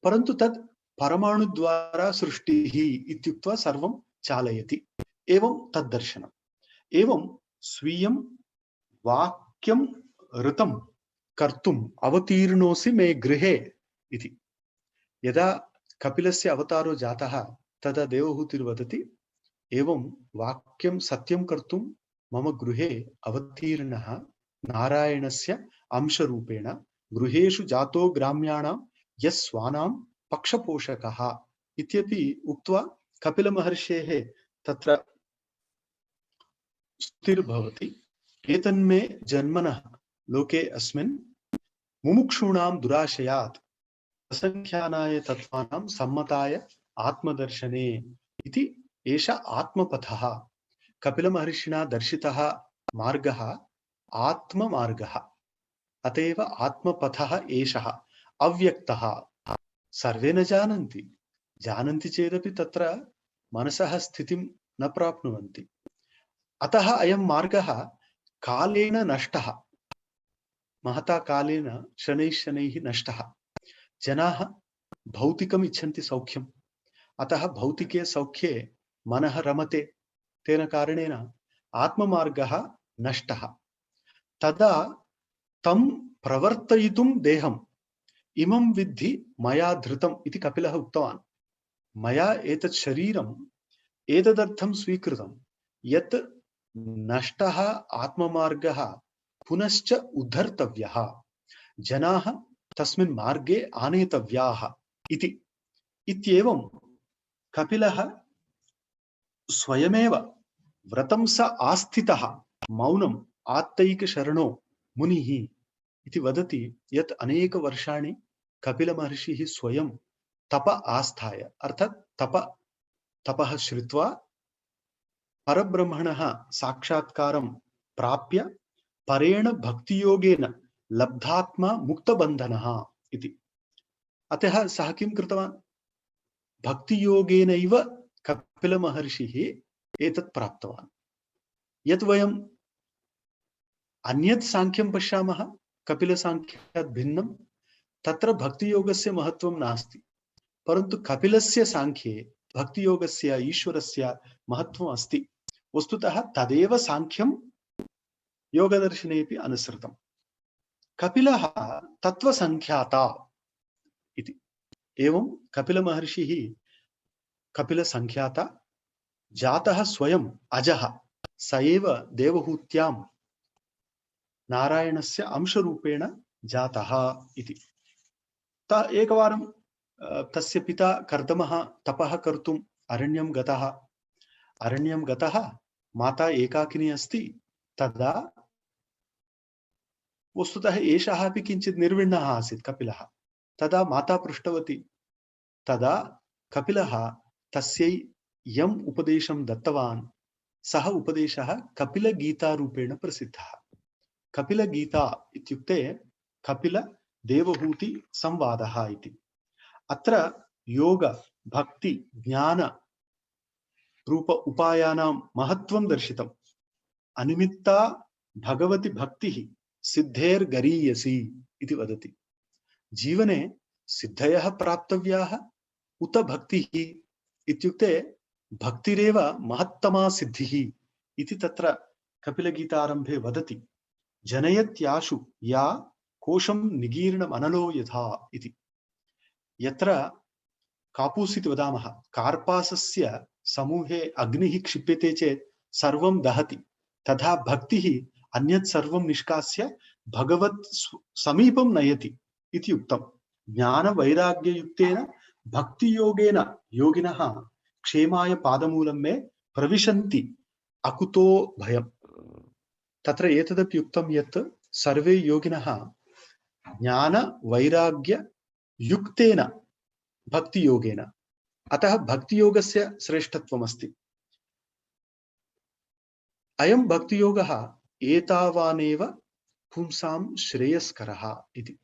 परन्तु तत् परमाणुद्वारा सृष्टिः इत्युक्त्वा सर्वं चालयति। एवं तद्दर्शनम्। एवं स्वीयं वाक्यं ऋतं कर्तुम् अवतीर्णोऽसि मे गृहे इति। यदा कपिलस्य अवतारो जातः, तदा देवहूतिर्वदति, एवं वाक्यं सत्यं कर्तुं मम गृहे अवतीर्णः नारायणस्य अंशरूपेण गृहेषु जातो ग्राम्याणां यस्वानां पक्षपोषकः इत्यपि उक्त्वा कपिलमहर्षेः तत्र स्तुतिर्भवति। एतन्मे जन्मनः लोके अस्मिन् मुमुक्षूणां दुराशयात् असंख्यानाय तत्त्वानां सम्मताय आत्मदर्शने इति एष आत्मपथः। कपिलमहर्षिणा दर्शितः मार्गः आत्ममार्गः। अतएव आत्मपथः एषः अव्यक्तः। सर्वे न जानन्ति, जानन्ति चेदपि तत्र मनसः स्थितिं न प्राप्नुवन्ति। अतः अयं मार्गः कालेन नष्टः, महता कालेन शनैः शनैः नष्टः। जनाः भौतिकम् इच्छन्ति सौख्यम्, अतः भौतिके सौख्ये मनः रमते। तेन कारणेन आत्ममार्गः नष्टः। तदा तं प्रवर्तयितुं देहम् इमं विद्धि मया धृतम् इति कपिलः उक्तवान्। मया एतत् शरीरम् एतदर्थं स्वीकृतं यत् नष्टः आत्ममार्गः पुनश्च उद्धर्तव्यः, जनाः तस्मिन् मार्गे आनेतव्याः इति। इत्येवं कपिलः स्वयमेव व्रतं स आस्थितः मौनम् आत्तैकशरणो मुनिः इति वदति यत् अनेकवर्षाणि कपिलमहर्षिः स्वयं तप आस्थाय, अर्थात् तपः श्रुत्वा परब्रह्मणः साक्षात्कारं प्राप्य परेण भक्तियोगेन लब्धात्मा मुक्तबन्धनः इति। अतः सः किं कृतवान्? भक्तियोगेनैव कपिलमहर्षिः एतत् प्राप्तवान्। यत् वयम् अन्यत् साङ्ख्यं पश्यामः, कपिलसाङ्ख्यात् भिन्नं, तत्र भक्तियोगस्य महत्त्वं नास्ति। परन्तु कपिलस्य साङ्ख्ये भक्तियोगस्य ईश्वरस्य महत्त्वम् अस्ति। वस्तुतः तदेव साङ्ख्यं योगदर्शनेपि अनुसृतम्। कपिलः तत्त्वसङ्ख्याता इति। एवं कपिलमहर्षिः कपिलसङ्ख्याता, जातः स्वयम् अजः, स एव देवहूत्यां नारायणस्य अंशरूपेण जातः इति। एकवारं तस्य पिता कर्दमः तपः कर्तुम् अरण्यं गतः। अरण्यं गतः माता एकाकिनी अस्ति तदा वस्तुतः एषः अपि किञ्चित् निर्विण्णः आसीत् कपिलः। तदा माता पृष्टवती, तदा कपिलः तस्यै यम् उपदेशं दत्तवान् सः उपदेशः कपिलगीतारूपेण प्रसिद्धः। कपिलगीता इत्युक्ते कपिल देवहूति संवादः इति। अत्र योग भक्ति ज्ञान रूप उपायानां महत्त्वं दर्शितम्। अनिमित्ता भगवति भक्तिः सिद्धेर्गरीयसी इति वदति। जीवने सिद्धयः प्राप्तव्याः उत भक्तिः इत्युक्ते भक्तिरेव महत्तमा सिद्धिः इति तत्र कपिलगीतारम्भे वदति। जनयत्याशु या कोशं निगीर्णमनलो यथा इति। यत्र कापूस् इति वदामः, कार्पासस्य समूहे अग्निः क्षिप्यते चेत् सर्वं दहति, तथा भक्तिः अन्यत् सर्वं निष्कास्य भगवत् समीपं नयति इति उक्तम्। ज्ञानवैराग्ययुक्तेन भक्तियोगेन योगिनः क्षेमाय पादमूलं मे प्रविशन्ति अकुतो भयम्। तत्र एतदपि उक्तं यत् सर्वे योगिनः ज्ञानवैराग्ययुक्तेन भक्तियोगेन, अतः भक्तियोगस्य श्रेष्ठत्वमस्ति। अयं भक्तियोगः एतावानेव पुंसां श्रेयस्करः इति।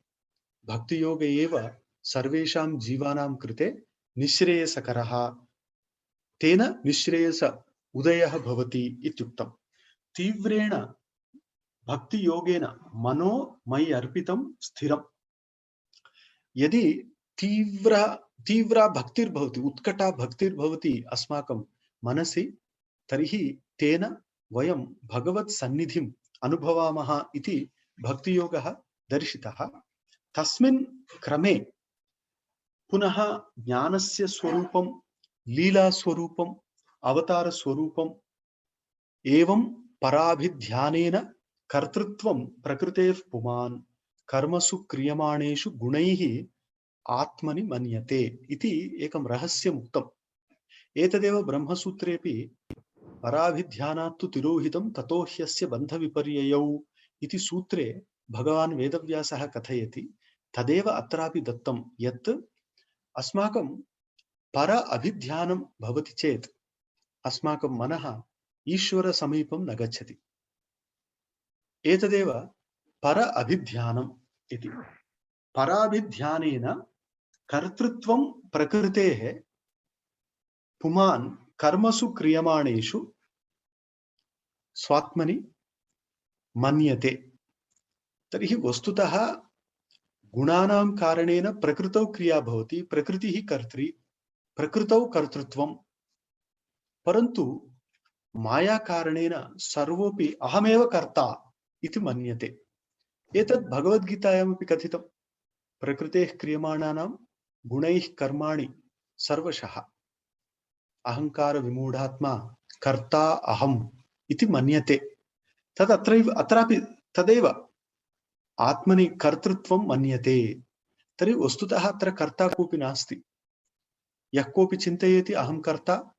भक्तियोग एव सर्वेषां जीवानां कृते निःश्रेयसकरः, तेन निःश्रेयस उदयः भवति इत्युक्तम्। तीव्रेण भक्तियोगेन मनो मयि अर्पितं स्थिरम्। यदि तीव्रा भक्तिर्भवति, उत्कटा भक्तिर्भवति अस्माकं मनसि, तर्हि तेन वयं भगवत् सन्निधिम् अनुभवामः इति भक्तियोगः दर्शितः। तस्मिन् क्रमे पुनः ज्ञानस्य स्वरूपं, लीलास्वरूपं, अवतारस्वरूपं एवं पराभिध्यानेन कर्तृत्वं प्रकृतेः पुमान् कर्मसु क्रियमाणेषु गुणैः आत्मनि मन्यते इति एकं रहस्यम् उक्तम्। एतदेव ब्रह्मसूत्रेऽपि पराभिध्यानात् तु तिरोहितं ततो ह्यस्य बन्धविपर्ययौ इति सूत्रे भगवान् वेदव्यासः कथयति। तदेव अत्रापि दत्तं यत् अस्माकं पर अभिध्यानं भवति चेत् अस्माकं मनः ईश्वर समीपं न गच्छति। एतदेव पर अभिध्यानम् इति। पराभिध्यानेन कर्तृत्वं प्रकृतेः पुमान् कर्मसु क्रियमाणेषु स्वात्मनि मन्यते। तर्हि वस्तुतः गुणानां कारणेन प्रकृतौ क्रिया भवति, प्रकृतिः कर्त्री, प्रकृतौ कर्तृत्वं। परन्तु माया कारणेन सर्वोपि अहमेव कर्ता इति मन्यते। एतत् भगवद्गीतायामपि कथितं। प्रकृतेः क्रियमाणानां गुणैः कर्माणि सर्वशः अहंकार विमूढात्मा कर्ता अहम् इति मन्यते। अत्रापि तदेव आत्मनि कर्तृत्वं मन्यते। तर्हि वस्तुतः अत्र कर्ता कोऽपि नास्ति। यः कोऽपि चिन्तयति अहं कर्ता,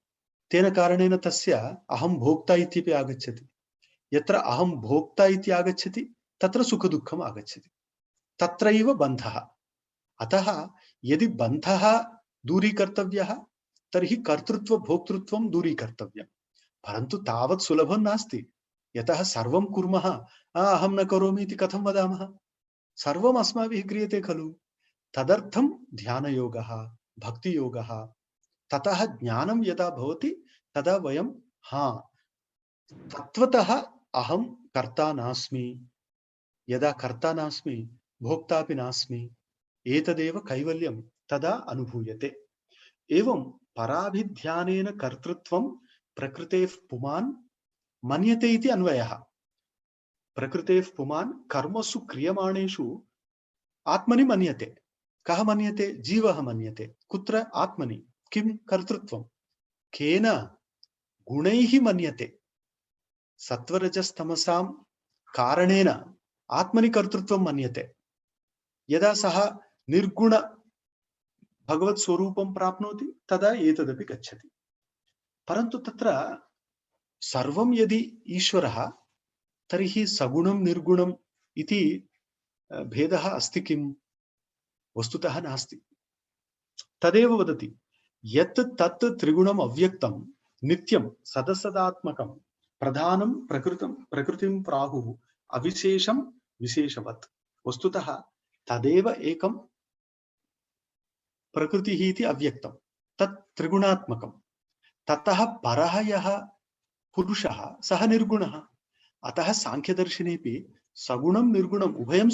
तेन कारणेन तस्य अहं भोक्ता इत्यपि आगच्छति। यत्र अहं भोक्ता इति आगच्छति तत्र सुखदुःखम् आगच्छति, तत्रैव बन्धः। अतः यदि बन्धः दूरीकर्तव्यः तर्हि कर्तृत्व भोक्तृत्वं दूरीकर्तव्यं। परन्तु तावत् सुलभं नास्ति। यतः सर्वं कुर्मः, अहं न करोमि इति कथं वदामः? सर्वम् अस्माभिः क्रियते खलु। तदर्थं ध्यानयोगः, भक्तियोगः। ततः ज्ञानं यदा भवति तदा वयं तत्त्वतः अहं कर्ता नास्मि। यदा कर्ता नास्मि, भोक्तापि नास्मि, एतदेव कैवल्यं तदा अनुभूयते। एवं पराभिध्यानेन कर्तृत्वं प्रकृतेः पुमान् मन्यते इति अन्वयः। प्रकृतेः पुमान् कर्मसु क्रियमाणेषु आत्मनि मन्यते। कः मन्यते? जीवः मन्यते। कुत्र? आत्मनि। किं कर्तृत्वं? केन गुणैः मन्यते। सत्वरजस्तमसां कारणेन आत्मनि कर्तृत्वं मन्यते। यदा सः निर्गुण भगवत् स्वरूपं प्राप्नोति तदा एतदपि गच्छति। परन्तु तत्र सर्वं यदि ईश्वरः तर्हि सगुणं निर्गुणम् इति भेदः अस्ति किम्? वस्तुतः नास्ति। तदेव वदति यत् तत् त्रिगुणम् अव्यक्तं नित्यं सदसदात्मकं प्रधानं प्रकृतं प्रकृतिं प्राहुः अविशेषं विशेषवत्। वस्तुतः तदेव एकं प्रकृतिः इति अव्यक्तं, तत् त्रिगुणात्मकं। ततः परः यः पुरुषः सः निर्गुणः। अतः सांख्यदर्शनेपि सगुणं निर्गुणम् उभयं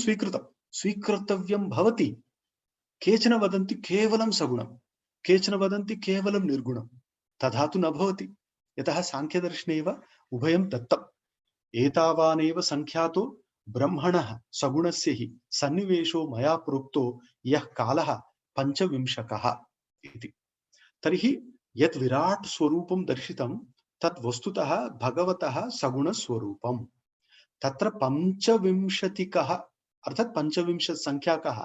स्वीकर्तव्यं भवति। केचन वदन्ति केवलं सगुणं, केचन वदन्ति केवलं निर्गुणं। तथा तु न भवति, यतः सांख्यदर्शने एव उभयं दत्तम्। एतावानेव संख्यातो ब्रह्मणः सगुणस्य हि सन्निवेशो मया प्रोक्तो यः कालः पंचविंशकः इति। तर्हि यत् विराट स्वरूपं दर्शितं तत् वस्तुतः भगवतः सगुण स्वरूपम्। तत्र पंचविंशतिकः अर्थात् पंचविंशत् संख्याकः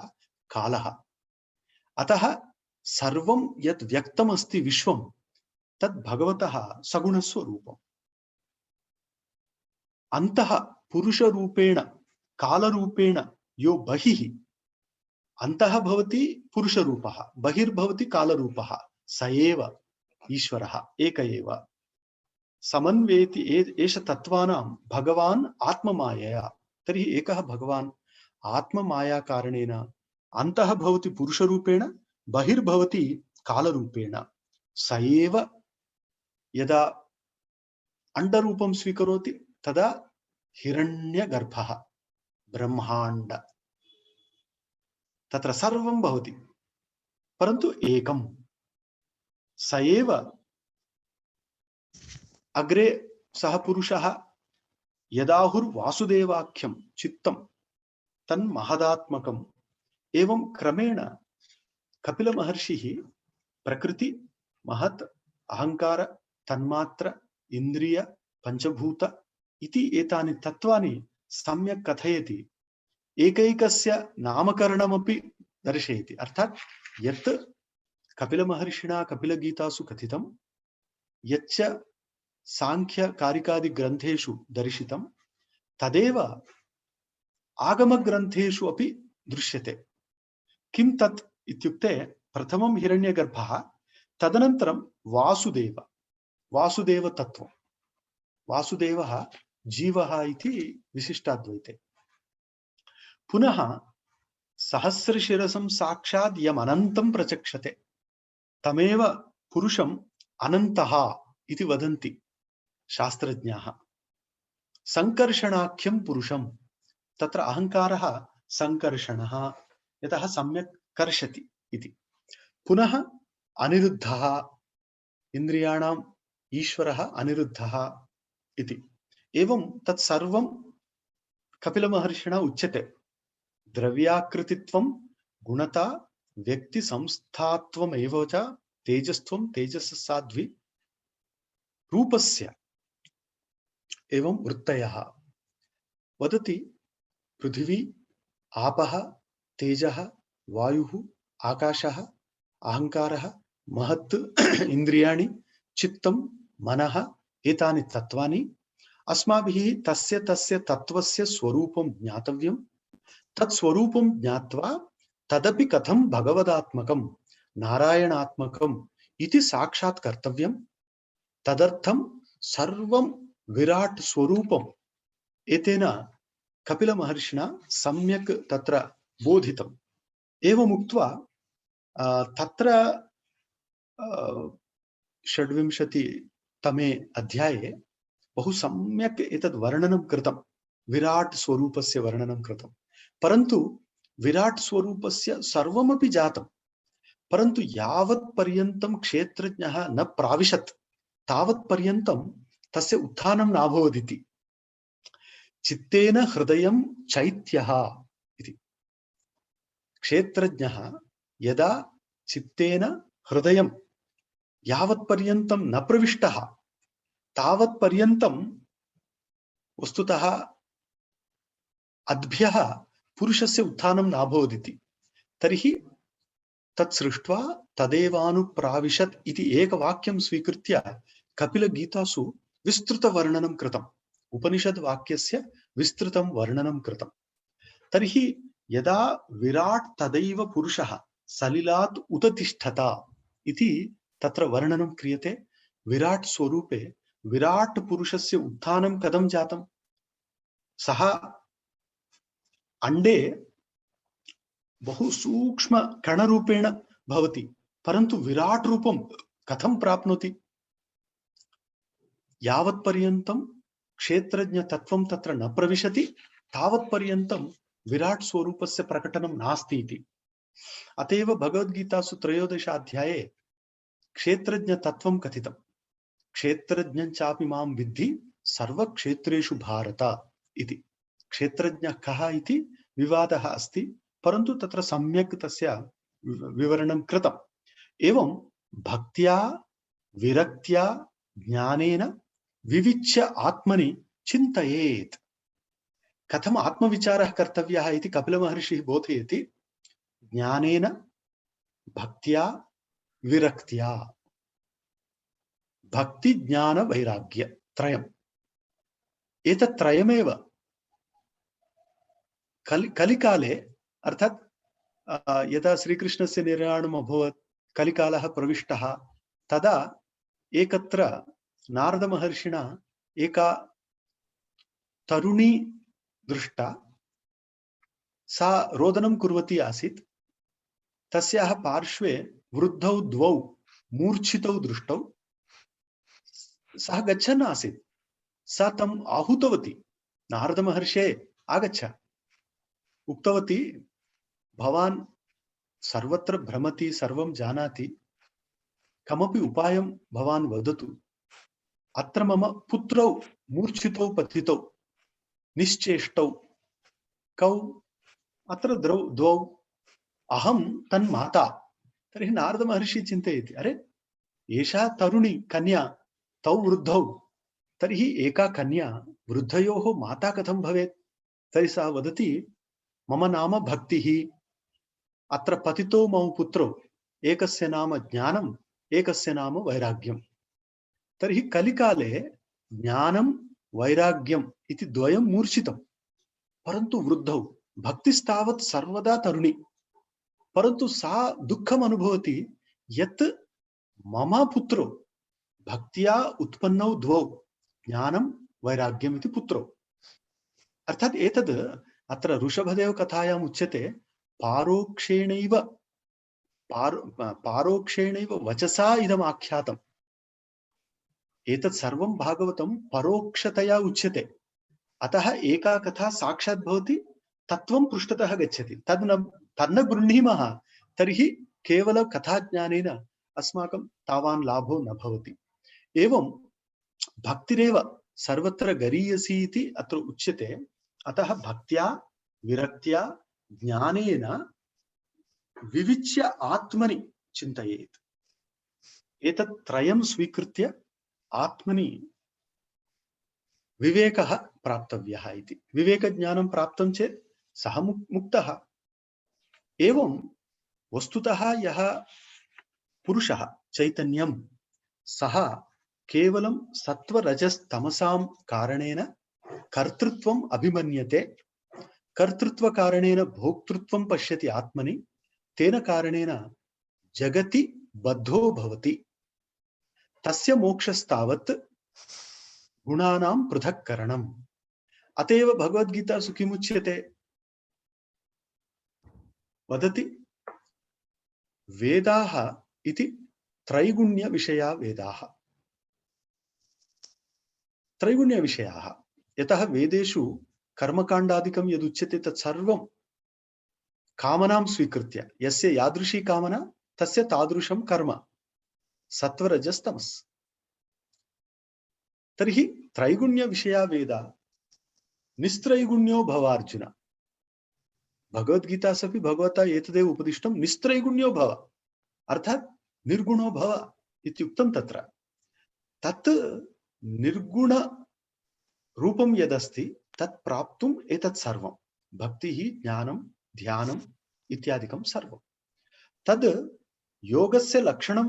कालः। अतः सर्वं यत् व्यक्तमस्ति विश्वं तत् भगवतः सगुण स्वरूपम्। अन्तः पुरुषरूपेण कालरूपेण यो बहिः, अन्तः भवति पुरुषरूपः, बहिर्भवति कालरूपः, स एव ईश्वरः एक एव। समन्वेति एष तत्त्वानां भगवान् आत्ममायया। तर्हि एकः भगवान् आत्ममाया कारणेन अन्तः भवति पुरुषरूपेण, बहिर्भवति कालरूपेण। स एव यदा अंडरूपं स्वीकरोति तदा हिरण्यगर्भः ब्रह्मांड तत्र सर्वं भवति, परन्तु एकं। स एव अग्रे सः पुरुषः यदाहुर्वासुदेवाख्यं चित्तं तन्महदात्मकम्। एवं क्रमेण कपिलमहर्षिः प्रकृति महत् अहंकार तन्मात्र इंद्रिय पंचभूत इति एतानि तत्त्वानि सम्यक् कथयति। एकैकस्य नामकरणमपि दर्शयति। अर्थात् यत् कपिलमहर्षिणा कपिलगीतासु कथितं, यच्च सांख्य कारिकादिग्रन्थेषु दर्शितं, तदेव आगमग्रन्थेषु अपि दृश्यते। किं तत् इत्युक्ते प्रथमं हिरण्यगर्भः, तदनन्तरं वासुदेव, वासुदेव तत्त्वं। वासुदेवः जीवः इति विशिष्टाद्वैते। पुनः सहस्रशिरसं साक्षात् यमनन्तं प्रचक्षते तमेव पुरुषम् अनन्तः इति वदन्ति शास्त्रज्ञाः। संकर्षणाख्यं पुरुषं, तत्र अहंकारः संकर्षणः, यतः सम्यक् कर्षति इति। पुनः अनिरुद्धः, इन्द्रियाणाम् ईश्वरः अनिरुद्धः इति। एवं तत्सर्वं कपिलमहर्षिणा उच्यते। द्रव्याकृतित्वं गुणता व्यक्ति संस्थात्वमेव च तेजस्त्वं तेजससाध्वी रूपस्य एवं वृत्तयः। वदति पृथिवी आपः तेजः वायुः आकाशः अहंकारः महत् इंद्रियाणि चित्तं मनः एतानि तत्त्वानि अस्माभिः तस्य तस्य तत्त्वस्य स्वरूपं ज्ञातव्यं। तत्स्वरूपं ज्ञात्वा तदपि कथं भगवदात्मकं नारायणात्मकम् इति साक्षात् कर्तव्यं। तदर्थं सर्वं विराट स्वरूपम् एतेन कपिलमहर्षिणा सम्यक् तत्र बोधितम्। एवमुक्त्वा तत्र 26तमे अध्याये बहु सम्यक् एतद् वर्णनं कृतं, विराट स्वरूपस्य वर्णनं कृतं। परन्तु विराट स्वरूपस्य सर्वमपि जातं, परन्तु यावत् पर्यन्तं क्षेत्रज्ञः न प्राविशत् तावत् पर्यन्तं तस्य उत्थानं नाभवदिति। चित्तेन हृदयं चैत्यः इति। क्षेत्रज्ञः यदा चित्तेन हृदयं यावत् पर्यन्तं न प्रविष्टः तावत् पर्यन्तं वस्तुतः अद्भ्यः पुरुषस्य उत्थानं नाभवदिति। तर्हि तत् सृष्ट्वा तदेवानुप्राविशत् इति एकवाक्यं स्वीकृत्य कपिलगीतासु विस्तृतवर्णनं कृतम्, उपनिषद्वाक्यस्य विस्तृतं वर्णनं कृतं। तर्हि यदा विराट् तदैव पुरुषः सलिलात् उत्तिष्ठत इति तत्र वर्णनं क्रियते। विराट् स्वरूपे विराट् पुरुषस्य उत्थानं कथं जातं? सः अंडे बहु सूक्ष्म कणरूपेण भवति, परन्तु विराट् रूपं कथं प्राप्नोति? यावत्पर्यन्तं क्षेत्रज्ञतत्त्वं तत्र न प्रविशति तावत्पर्यन्तं विराट् स्वरूपस्य प्रकटनं नास्ति इति। अतएव भगवद्गीतासु 13 अध्याये क्षेत्रज्ञतत्त्वं कथितं। क्षेत्रज्ञं चापि मां विद्धि सर्वक्षेत्रेषु भारत इति। क्षेत्रज्ञः कः इति विवादः अस्ति, परन्तु तत्र सम्यक् तस्य विवरणं कृतम्। एवं भक्त्या विरक्त्या ज्ञानेन विविच्य आत्मनि चिन्तयेत्। कथम आत्मविचारः कर्तव्यः इति कपिलमहर्षिः बोधयति। ज्ञानेन भक्त्या विरक्त्या, भक्ति ज्ञान वैराग्य त्रयम्, एतत् त्रयमेव कलिकाले, अर्थात् यदा श्रीकृष्णस्य निर्याणम् अभवत्, कलिकालः प्रविष्टः, तदा एकत्र नारदमहर्षिणा एका तरुणी दृष्टा। सा रोदनं कुर्वती आसीत्। तस्याः पार्श्वे वृद्धौ द्वौ मूर्छितौ दृष्टौ। सः गच्छन् आसीत्। सा तम् आहूतवती, नारदमहर्षे आगच्छ। उक्तवती, भवान् सर्वत्र भ्रमति, सर्वं जानाति, कमपि उपायं भवान् वदतु। अत्र मम पुत्रौ मूर्छितौ पतितौ निश्चेष्टौ, कौ अत्र द्वौ, अहं तन्माता। तर्हि नारदमहर्षि चिन्तयति, अरे एषा तरुणी कन्या, तौ वृद्धौ, तर्हि एका कन्या वृद्धयोः माता कथं भवेत्? तर्हि सः वदति, मम नाम भक्तिः, अत्र पतितो मम पुत्रौ, एकस्य नाम ज्ञानम्, एकस्य नाम वैराग्यम्। तर्हि कलिकाले ज्ञानं वैराग्यम् इति द्वयं मूर्छितं, परन्तु वृद्धौ। भक्तिस्तावत् सर्वदा तरुणी, परन्तु सा दुःखम् अनुभवति यत् मम पुत्रो भक्त्या उत्पन्नौ द्वौ, ज्ञानं वैराग्यम् इति पुत्रौ। अर्थात् एतद् अत्र ऋषभदेव कथायाम् उच्यते, पारोक्षेणैव वचसा इदम् आख्यातम्। एतत् सर्वं भागवतं परोक्षतया उच्यते। अतः एका कथा साक्षात् भवति, तत्त्वं पृष्ठतः गच्छति। तन्न गृह्णीमः तर्हि केवल कथाज्ञानेन अस्माकं तावान् लाभो न भवति। एवं भक्तिरेव सर्वत्र गरीयसी इति अत्र उच्यते। अतः भक्त्या विरक्त्या ज्ञानेन विविच्य आत्मनि चिन्तयेत्। एतत् त्रयं स्वीकृत्य आत्मनि विवेकः प्राप्तव्यः इति। विवेकज्ञानं प्राप्तं चेत् सः मुक्तः। एवं वस्तुतः यः पुरुषः चैतन्यं, सः केवलं सत्त्वरजस्तमसां कारणेन कर्तृत्वम् अभिमन्यते। कर्तृत्वकारणेन भोक्तृत्वं पश्यति आत्मनि, तेन कारणेन जगति बद्धो भवति। तस्य मोक्षस्तावत् गुणानां पृथक्करणम्। अतएव भगवद्गीतासु किमुच्यते? वदति, वेदाः इति त्रैगुण्यविषया वेदाः। त्रैगुण्यविषयाः, यतः वेदेषु कर्मकाण्डादिकं यदुच्यते तत्सर्वं कामनां स्वीकृत्य, यस्य यादृशी कामना तस्य तादृशं कर्म, सत्वरजस्तमस्। तर्हि त्रैगुण्यविषया वेदा निस्त्रैगुण्यो भव अर्जुन। भगवद्गीतासु भगवता एतदेव उपदिष्टं, निस्त्रैगुण्यो भव, अर्थात् निर्गुणो भव इत्युक्तं तत्र। तत् निर्गुण रूपं यदस्ति तत् प्राप्तुम् एतत् सर्वं, भक्तिः, ज्ञानं, ध्यानम् इत्यादिकं सर्वं। तद् योगस्य लक्षणं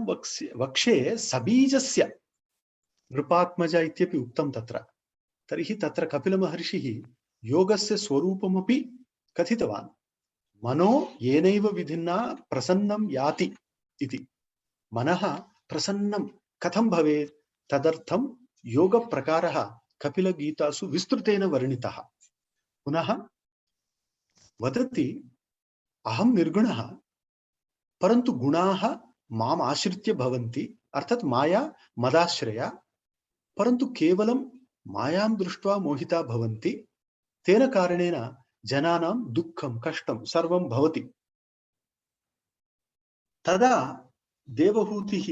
वक्षे सबीजस्य नृपात्मज इत्यपि उक्तं तत्र। तर्हि तत्र कपिलमहर्षिः योगस्य स्वरूपमपि कथितवान्। मनो येनैव विधिना प्रसन्नं याति इति। मनः प्रसन्नं कथं भवेत् तदर्थं योगप्रकारः कपिलगीतासु विस्तृतेन वर्णितः। पुनः वदति अहं निर्गुणः परन्तु गुणाः माम् आश्रित्य भवन्ति, अर्थात् माया मदाश्रया, परन्तु केवलं मायां दृष्ट्वा मोहिता भवन्ति। तेन कारणेन जनानां दुःखं कष्टं सर्वं भवति। तदा देवहूतिः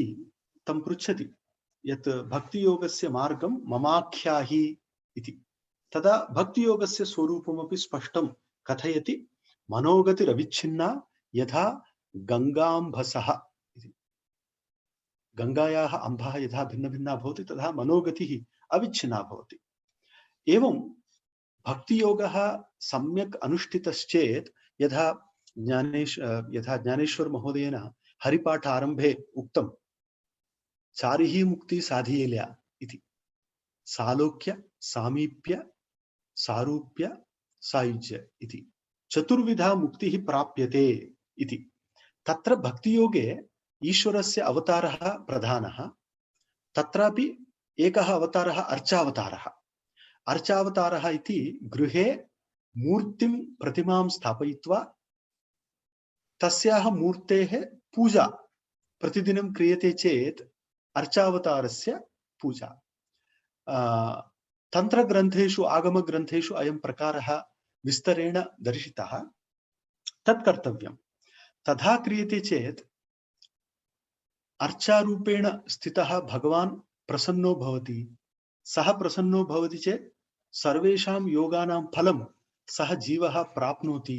तं पृच्छति यत् भक्तियोगस्य मार्गं ममाख्याहि इति। तदा भक्तियोगस्य स्वरूपमपि स्पष्टं कथयति। मनोगतिरविच्छिन्ना यथा गंगाम्भसः इति। गंगायाः अम्भः यथा भिन्न भिन्ना भवति तथा मनोगतिः अविच्छिन्ना भवति। एवं भक्तियोगः सम्यक् अनुष्ठितश्चेत् यथा ज्ञानेश्वर महोदयेन हरिपाठ आरंभे उक्तं चारिः मुक्ति साधियेल्या इति। सालोक्य सामीप्य सारूप्य सायुज्य इति चतुर्विधा मुक्तिः प्राप्यते इति। तत्र भक्तियोगे ईश्वरस्य अवतारः प्रधानः। तत्रापि एकः अवतारः अर्चावतारः। अर्चावतारः इति गृहे मूर्तिं प्रतिमां स्थापयित्वा तस्याः मूर्तेः पूजा प्रतिदिनं क्रियते चेत् अर्चावतारस्य पूजा। तन्त्रग्रन्थेषु आगमग्रन्थेषु अयं प्रकारः विस्तरेण दर्शितः। तत् कर्तव्यं। तथा क्रियते चेत् अर्चारूपेण स्थितः भगवान् प्रसन्नो भवति। सः प्रसन्नो भवति चेत् सर्वेषां योगानां फलं सः जीवः प्राप्नोति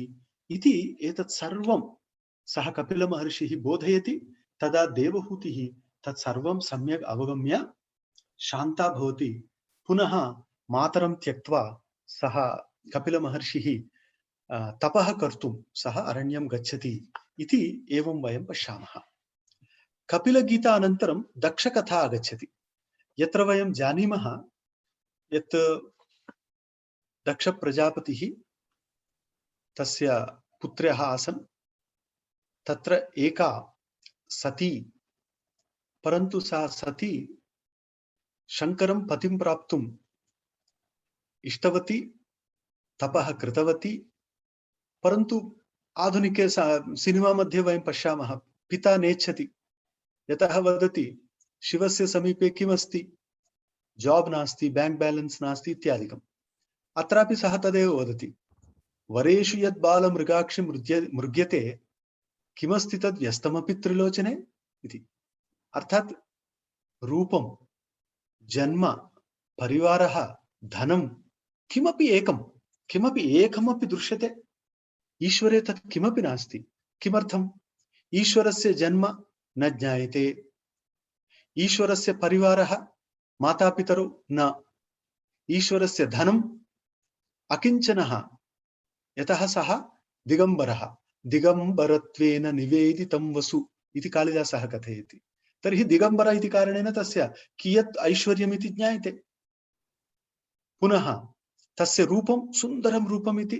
इति एतत् सर्वं सः कपिलमहर्षिः बोधयति। तदा देवहूतिः तत् सर्वं सम्यक् अवगम्य शान्ता भवति। पुनः मातरं त्यक्त्वा सः कपिलमहर्षिः तपः कर्तुं सः अरण्यं गच्छति इति एवं वयं पश्यामः। कपिलगीता अनन्तरं दक्षकथा आगच्छति। यत्र वयं जानीमः यत् दक्ष प्रजापतिः तस्य पुत्र्यः आसन्। तत्र एका सती, परन्तु सा सती शंकरं पतिं प्राप्तुम् इष्टवती, तपः कृतवती। परन्तु आधुनिके सिनेमा मध्ये वयं पश्यामः पिता नेच्छति। यतः वदति शिवस्य समीपे किमस्ति, जॉब नास्ति, बैंक बैलेंस नास्ति इत्यादिकम्। अत्रापि सः तदेव वदति, वरेषु यद् बालमृगाक्षि मृग्यते किमस्ति तद् व्यस्तमपि त्रिलोचने इति। अर्थात् रूपं, जन्म, परिवारः, धनं किमपि एकमपि दृश्यते, ईश्वरे तत् किमपि नास्ति। किमर्थम्? ईश्वरस्य जन्म न ज्ञायते, ईश्वरस्य परिवारः मातापितरौ न, ईश्वरस्य धनम् अकिञ्चनः, यतः सः दिगंबरः। दिगंबरत्वेन निवेदितं वसु इति कालिदासः कथयति। तर्हि दिगंबर इति कारणेन तस्य कियत् ऐश्वर्यम् इति ज्ञायते। पुनः तस्य रूपं सुन्दरं रूपम् इति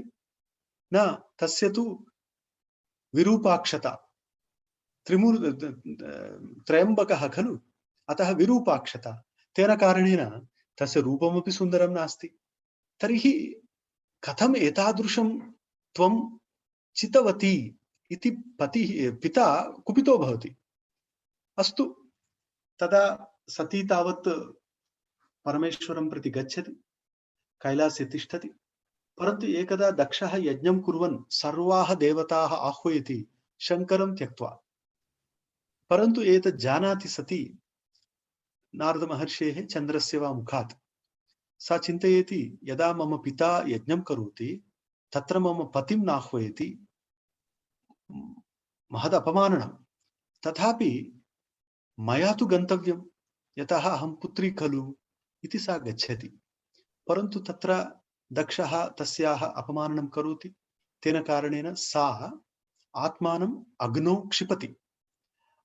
न, तस्य तु विरूपाक्षता। त्रयम्बकः खलु, अतः विरूपाक्षता। तेन कारणेन तस्य रूपमपि सुन्दरं नास्ति। तर्हि कथम् एतादृशं त्वं चितवती इति पिता कुपितो भवति। अस्तु, तदा सती तावत् परमेश्वरं प्रति गच्छति, कैलासे तिष्ठति। परन्तु एकदा दक्षः यज्ञं कुर्वन् सर्वाः देवताः आह्वयति शंकरं त्यक्त्वा। परन्तु एतत् जानाति सती नारद महर्षेः चन्द्रस्य वा मुखात्। सा चिन्तयति यदा मम पिता यज्ञं करोति तत्र मम पतिं नाह्वयति, महद अपमाननं। तथापि मया तु गन्तव्यं, यतः अहं पुत्री खलु इति सा गच्छति। परन्तु तत्र दक्षः तस्याः अपमाननं करोति। तेन कारणेन सा आत्मानम् अग्नौ क्षिपति।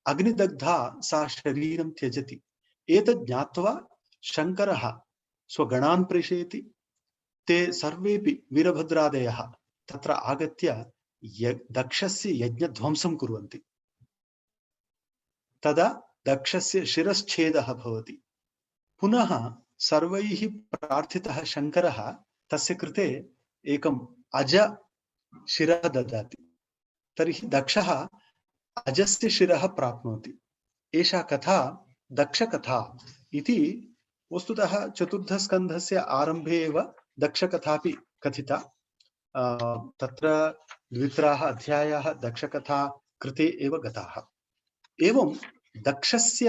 अग्निदग्धा सा शरीरं त्यजति। एतत् ज्ञात्वा शङ्करः स्वगणान् प्रेषयति, ते सर्वेपि वीरभद्रादयः तत्र आगत्य दक्षस्य यज्ञध्वंसं कुर्वन्ति। तदा दक्षस्य शिरश्छेदः भवति। पुनः सर्वैः प्रार्थितः शङ्करः तस्य कृते एकम् अज शिरः ददाति। तर्हि दक्षः अजस्य शिरः प्राप्नोति। एषा कथा दक्षकथा इति। वस्तुतः चतुर्थस्कन्धस्य आरम्भे एव दक्षकथापि कथिता। तत्र द्वित्राः अध्यायाः दक्षकथा कृते एव गताः। एवं दक्षस्य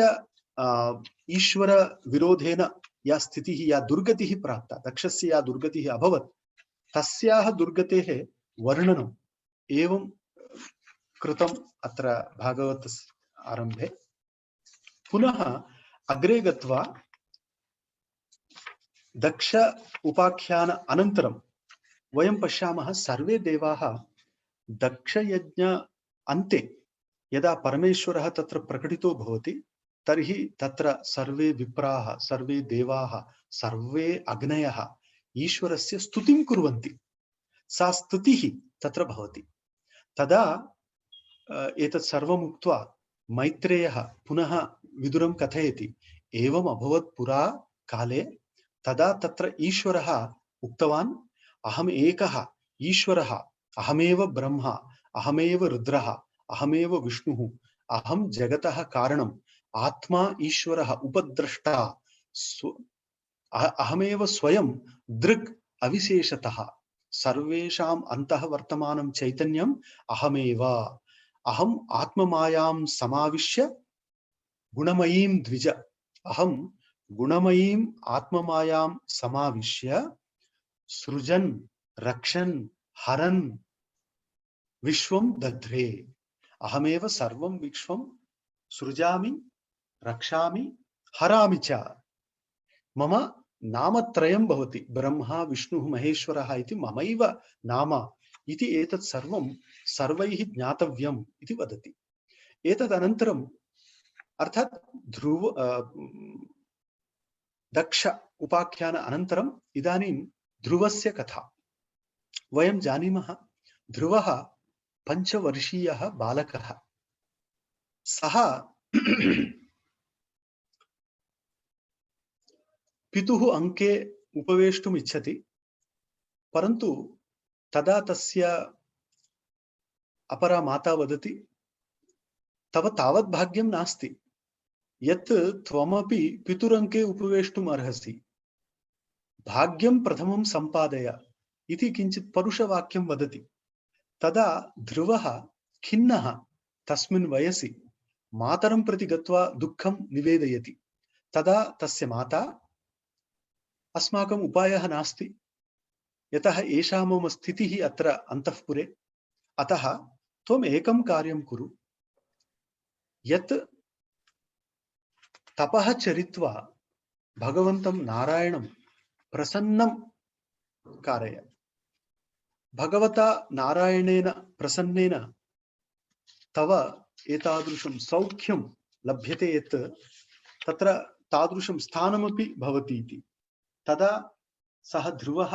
ईश्वर विरोधेन या स्थितिः, या दुर्गतिः प्राप्ता, दक्षस्य या दुर्गतिः अभवत्, तस्याः दुर्गतेः वर्णनम् एवं कृतम् अत्र भागवतस्य आरम्भे। पुनः अग्रे गत्वा दक्ष उपाख्यान अनन्तरं वयं पश्यामः सर्वे देवाः दक्षयज्ञ अन्ते यदा परमेश्वरः तत्र प्रकटितो भवति, तर्हि तत्र सर्वे विप्राः, सर्वे देवाः, सर्वे अग्नयः ईश्वरस्य स्तुतिं कुर्वन्ति। सा स्तुतिः तत्र भवति। तदा एतत् सर्वम् उक्त्वा मैत्रेयः पुनः विदुरं कथयति, एवम् अभवत् पुरा काले। तदा तत्र ईश्वरः उक्तवान्, अहम् एकः ईश्वरः, अहमेव ब्रह्मा, अहमेव रुद्रः, अहमेव विष्णुः, अहं जगतः कारणम्, आत्मा ईश्वरः उपद्रष्टा, अहमेव स्वयं दृक् अविशेषतः, सर्वेषाम् अन्तः वर्तमानं चैतन्यम् अहमेव, अहम् आत्ममायां समाविश्य गुणमयीं द्विज, अहं गुणमयीं आत्ममायां समाविश्य सृजन् रक्षन् हरन् विश्वं दध्रे, अहमेव सर्वं विश्वं सृजामि रक्षामि हरामि च। मम नामत्रयं भवति, ब्रह्मा विष्णुः महेश्वरः इति ममैव नाम इति। एतत् सर्वं सर्वैः ज्ञातव्यम् इति वदति। एतदनन्तरम् अर्थात् दक्ष उपाख्यान अनन्तरम् इदानीं ध्रुवस्य कथा। वयं जानीमः, ध्रुवः 5 वर्षीयः बालकः। सः पितुः अंके उपवेष्टुम् इच्छति, परन्तु तदा तस्य अपरा माता वदति, तव तावत् भाग्यं नास्ति यत् त्वमपि पितुरङ्के उपवेष्टुम् अर्हसि, भाग्यं प्रथमं सम्पादय इति किञ्चित् परुषवाक्यं वदति। तदा ध्रुवः खिन्नः तस्मिन् वयसि मातरं प्रति गत्वा दुःखं निवेदयति। तदा तस्य माता, अस्माकम् उपायः नास्ति, यतः एषा मम स्थितिः अत्र अन्तःपुरे, अतः त्वम् एकं कार्यं कुरु, यत् तपः चरित्वा भगवन्तं नारायणं प्रसन्नं कारय। भगवता नारायणेन प्रसन्नेन तव एतादृशं सौख्यं लभ्यते यत् तत्र तादृशं स्थानमपि भवति इति। तदा सः ध्रुवः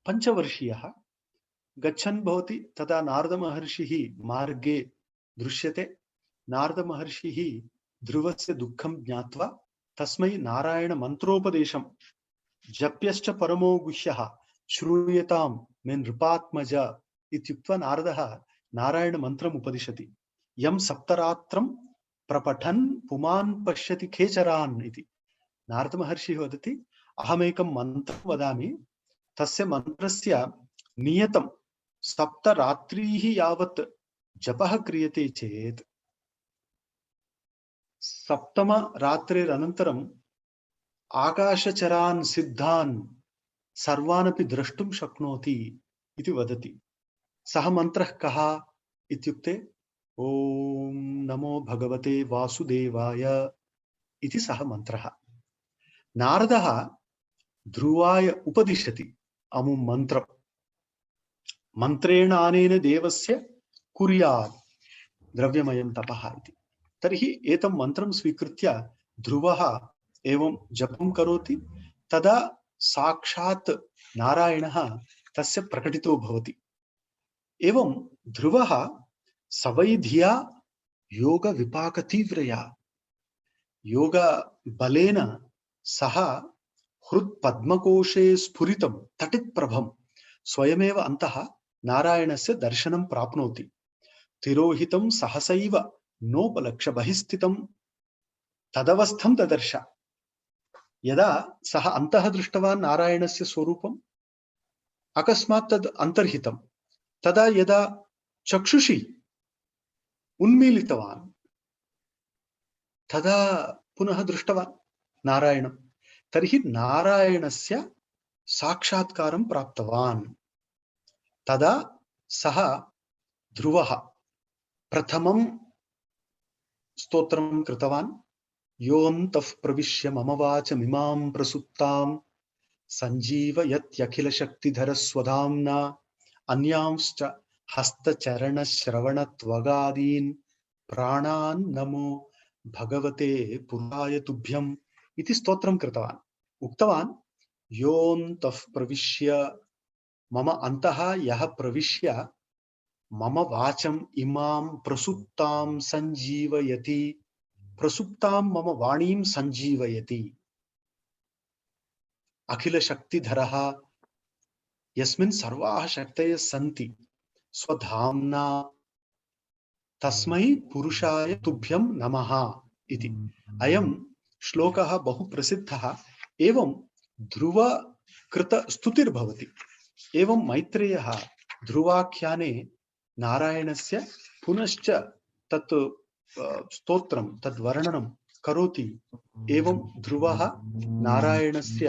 5 वर्षीयः गच्छन् भवति। तदा नारदमहर्षिः मार्गे दृश्यते। नारदमहर्षिः ध्रुवस्य दुःखं ज्ञात्वा तस्मै नारायण मन्त्रोपदेशं, जप्यश्च परमो गुह्यः श्रूयतां मे नृपात्मज इत्युक्त्वा नारदः नारायण मन्त्रम् उपदिशति। यं सप्तरात्रं प्रपठन् पुमान् पश्यति खेचरान् इति। नारदमहर्षिः वदति, अहमेकं मन्त्रं वदामि, तस्य मन्त्रस्य नियतं 7 रात्रीः यावत् जपः क्रियते चेत् 7म रात्रेरनन्तरम् आकाशचरान् सिद्धान् सर्वानपि द्रष्टुं शक्नोति इति वदति। सः मन्त्रः कः इत्युक्ते ओम नमो भगवते वासुदेवाय इति सः मन्त्रः। नारदः ध्रुवाय उपदिशति अमुं मन्त्रं। मन्त्रेण आनेन देवस्य कुर्यात् द्रव्यमयं तपः इति। तर्हि एतं मन्त्रं स्वीकृत्य ध्रुवः एवं जपं करोति, तदा साक्षात् नारायणः तस्य प्रकटितो भवति। एवं ध्रुवः सवैधिया योग विपाक तीव्रया, योग बलेन सह हृत्पद्मकोशे स्फुरितं तटित् प्रभं स्वयमेव अन्तः नारायणस्य दर्शनं प्राप्नोति। तिरोहितं सहसैव नोपलक्ष्य बहिस्थितं तदवस्थं ददर्श। यदा सः अन्तः दृष्टवान् नारायणस्य स्वरूपम्, अकस्मात् तद् अन्तर्हितं, तदा यदा चक्षुषि उन्मीलितवान्, तदा पुनः दृष्टवान् नारायणं, तर्हि नारायणस्य साक्षात्कारं प्राप्तवान्। तदा सः ध्रुवः प्रथमं स्तोत्रं कृतवान्। योऽन्तः प्रविश्य मम वाचमिमां प्रसुप्तां सञ्जीवयत्यखिलशक्तिधरस्वधाम्ना अन्यांश्च हस्तचरणश्रवणत्वगादीन् प्राणान् नमो भगवते पुराय तुभ्यम् इति स्तोत्रं कृतवान्। उक्तवान् योऽन्तः प्रविश्य, मम अन्तः यः प्रविश्य मम वाचम् इमां प्रसुप्तां सञ्जीवयति, प्रसुप्तां मम वाणीं सञ्जीवयति। अखिलशक्तिधरः, यस्मिन् सर्वाः शक्तयः सन्ति, स्वधाम्ना तस्मै पुरुषाय तुभ्यं नमः इति। अयं श्लोकः बहु प्रसिद्धः। एवं ध्रुव कृत स्तुतिर्भवति। एवं मैत्रेयः ध्रुवाख्याने नारायणस्य पुनश्च तत् स्तोत्रं तद्वर्णनं करोति। एवं ध्रुवः नारायणस्य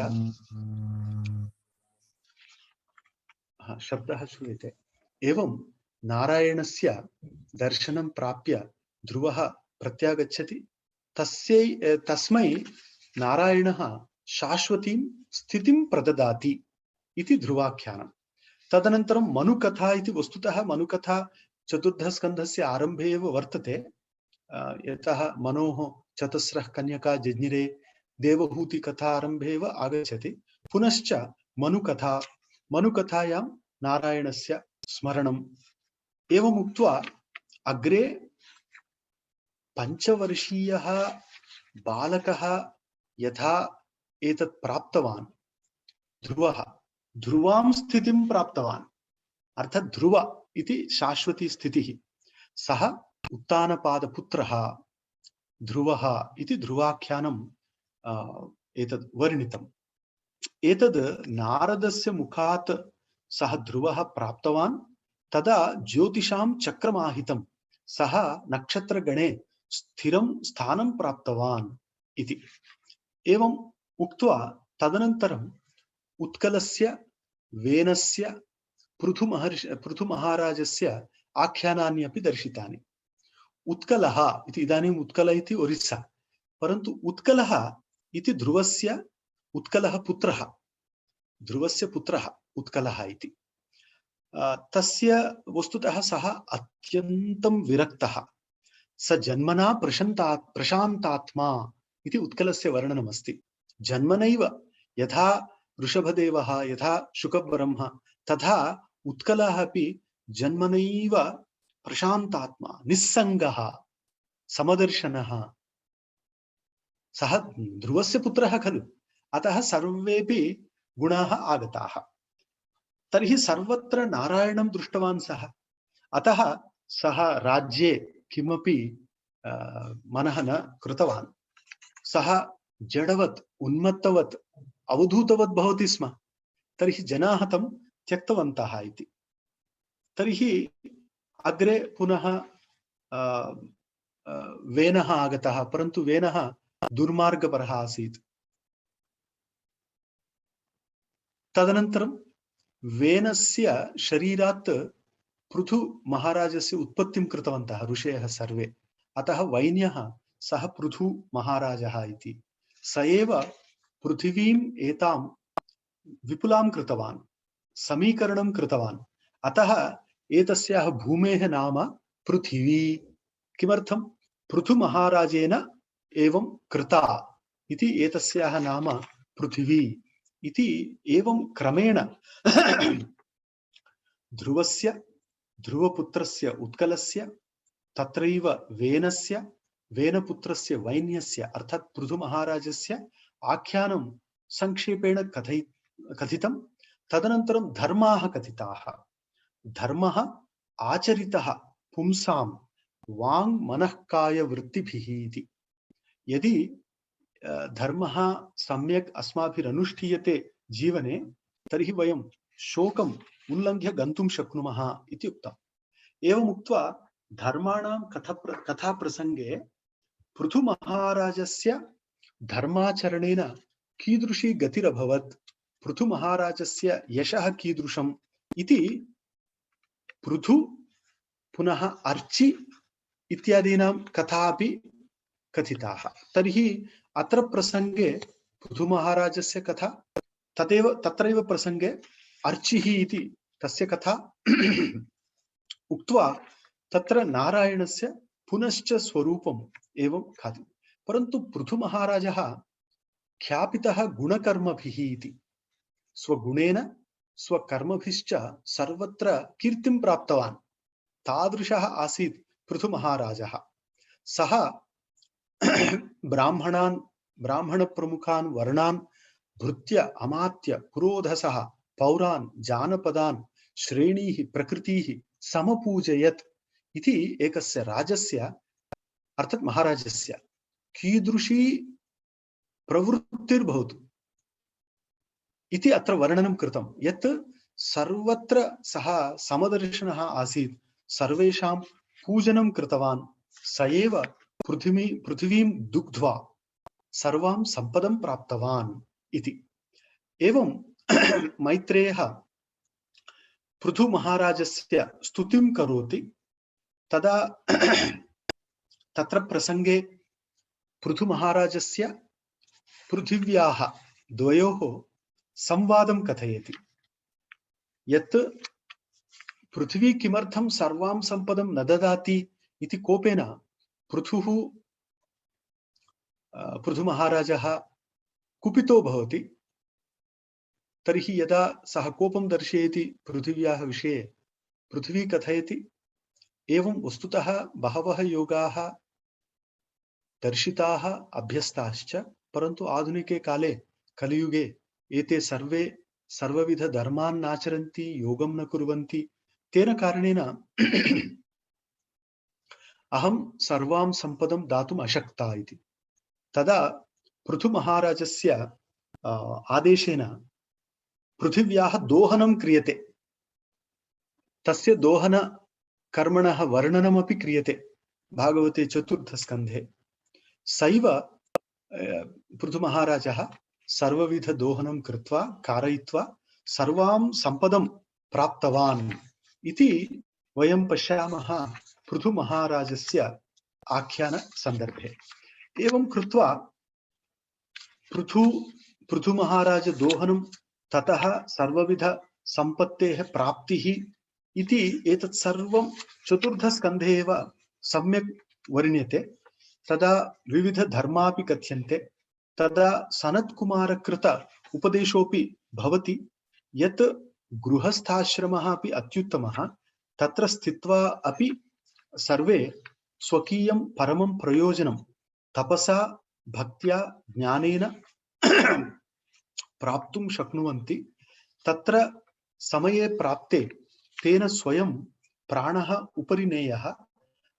शब्दः श्रूयते। एवं नारायणस्य दर्शनं प्राप्य ध्रुवः प्रत्यागच्छति। तस्मै नारायणः शाश्वतीं स्थितिं प्रददाति इति ध्रुवाख्यानम्। तदनन्तरं मनुकथा इति, वस्तुतः मनुकथा चतुर्थस्कन्धस्य आरम्भे एव वर्तते। यतः मनोः चतस्रः कन्यका जज्ञिरे देवहूति कथा आरम्भे एव आगच्छति। पुनश्च मनुकथा, मनुकथायां नारायणस्य स्मरणम्। एवम् उक्त्वा अग्रे पञ्चवर्षीयः बालकः यथा एतत् प्राप्तवान्, ध्रुवः ध्रुवां स्थितिं प्राप्तवान्, अर्थात् ध्रुव इति शाश्वती स्थितिः। सः उत्तानपादपुत्रः ध्रुवः इति ध्रुवाख्यानम् एतद् वर्णितम्। एतद् नारदस्य मुखात् सः ध्रुवः प्राप्तवान्। तदा ज्योतिषां चक्रमाहितं सः नक्षत्रगणे स्थिरं स्थानं प्राप्तवान् इति। एवम् उक्त्वा तदनन्तरम् उत्कलस्य, वेनस्य, पृथुमहाराजस्य आख्यानानि अपि दर्शितानि। उत्कलः इति, इदानीम् उत्कल इति ओरिस्सा, परन्तु उत्कलः इति ध्रुवस्य, उत्कलः पुत्रः, ध्रुवस्य पुत्रः उत्कलः इति। तस्य वस्तुतः सः अत्यन्तं विरक्तः, स जन्मना प्रशान्तात्मा इति उत्कलस्य वर्णनमस्ति। जन्मनैव यथा ऋषभदेवः, यथा शुकब्रह्म, तथा उत्कलः अपि जन्मनैव प्रशान्तात्मा, निस्सङ्गः, समदर्शनः। सः ध्रुवस्य पुत्रः खलु, अतः सर्वेपि गुणाः आगताः। तर्हि सर्वत्र नारायणं दृष्टवान् सः, अतः सः राज्ये किमपि मनः न कृतवान्। सः जडवत्, उन्मत्तवत्, अवधूतवत् भवति स्म। तर्हि जनाः तं त्यक्तवन्तः इति। तर्हि अग्रे पुनः वेनः आगतः, परन्तु वेनः दुर्मार्गपरः आसीत्। तदनन्तरं वेनस्य शरीरात् पृथु महाराजस्य उत्पत्तिं कृतवन्तः ऋषयः सर्वे। अतः वैन्यः सः पृथु महाराजः इति। स एव पृथिवीम् एतां विपुलां कृतवान्, समीकरणं कृतवान्। अतः एतस्याः भूमेः नाम पृथिवी। किमर्थं? पृथु महाराजेन एवं कृता इति एतस्याः नाम पृथिवी इति। एवं क्रमेण ध्रुवस्य ध्रुवपुत्रस्य उत्कलस्य तत्रैव वेनस्य वेनपुत्रस्य वैन्यस्य अर्थात पृथुमहाराजस्य आख्यानं संक्षेपेण कथितं। तदनन्तरं धर्माः कथिताः। धर्मः आचरितः पुंसां वाङ् मनः काय वृत्तिभिः इति। यदि धर्मः सम्यक् अस्माभिरनुष्ठीयते जीवने तर्हि वयं शोकम् उल्लङ्घ्य गन्तुं शक्नुमः इति उक्तम्। एवमुक्त्वा धर्माणां कथा प्रसंगे पृथुमहाराजस्य धर्माचरणेन कीदृशी गतिरभवत्, पृथुमहाराजस्य यशः कीदृशम् इति पृथु पुनः अर्चि इत्यादीनां कथा अपि कथिताः। तर्हि अत्र प्रसंगे पृथुमहाराजस्य कथा, तत्रैव प्रसंगे अर्चिः इति तस्य कथा उक्त्वा तत्र नारायणस्य पुनश्च स्वरूपम् एवं खादति। परन्तु पृथुमहाराजः ख्यापितः गुणकर्मभिः इति। स्वगुणेन स्वकर्मभिश्च सर्वत्र कीर्तिं प्राप्तवान्। तादृशः आसीत् पृथुमहाराजः। सः ब्राह्मणप्रमुखान् वर्णान् भृत्य अमात्य पुरोधसः पौरान् जानपदान् श्रेणीः प्रकृतिः समपूजयत् इति। एकस्य राजस्य अर्थात् महाराजस्य कीदृशी प्रवृत्तिर्भवतु इति अत्र वर्णनं कृतं। यत् सर्वत्र सः समदर्शनः आसीत्, सर्वेषां पूजनं कृतवान्, स एव पृथिवीं दुग्ध्वा सर्वां सम्पदं प्राप्तवान् इति। एवं मैत्रेयः पृथुमहाराजस्य स्तुतिं करोति। तदा तत्र प्रसंगे पृथुमहाराजस्य पृथिव्याः द्वयोः संवादं कथयति। यत् पृथिवी किमर्थं सर्वां सम्पदं न ददाति इति कोपेन पृथुमहाराजः कुपितो भवति। तर्हि यदा सः कोपं दर्शयति पृथिव्याः विषये, पृथिवी कथयति, एवं वस्तुतः बहवः योगाः दर्शिताः अभ्यस्ताश्च, परन्तु आधुनिके काले कलियुगे एते सर्वे सर्वविध धर्मान् नाचरन्ति, योगं न कुर्वन्ति। तेन कारणेन अहं सर्वां सम्पदं दातुम् अशक्ता इति। तदा पृथुमहाराजस्य आदेशेन पृथिव्याः दोहनं क्रियते। तस्य दोहन कर्मणः वर्णनमपि क्रियते भागवते चतुर्थस्कन्धे। सैव पृथुमहाराजः सर्वविध दोहनं कृत्वा कारयित्वा सर्वां सम्पदं प्राप्तवान् इति वयं पश्यामः पृथुमहाराजस्य आख्यान सन्दर्भे। एवं कृत्वा पृथुमहाराज दोहनं, ततः सर्वविध सम्पत्तेः प्राप्तिः इति एतत् सर्वं चतुर्थस्कन्धे एव सम्यक् वर्ण्यते। तदा विविध धर्मापि कथ्यन्ते। तदा सनत्कुमारकृत उपदेशोपि भवति यत् गृहस्थाश्रमः अपि अत्युत्तमः। तत्र स्थित्वा अपि सर्वे स्वकीयं परमं प्रयोजनं तपसा भक्त्या ज्ञानेन प्राप्तुं शक्नुवन्ति। तत्र समये प्राप्ते तेन स्वयं प्राणः उपरि नेयः,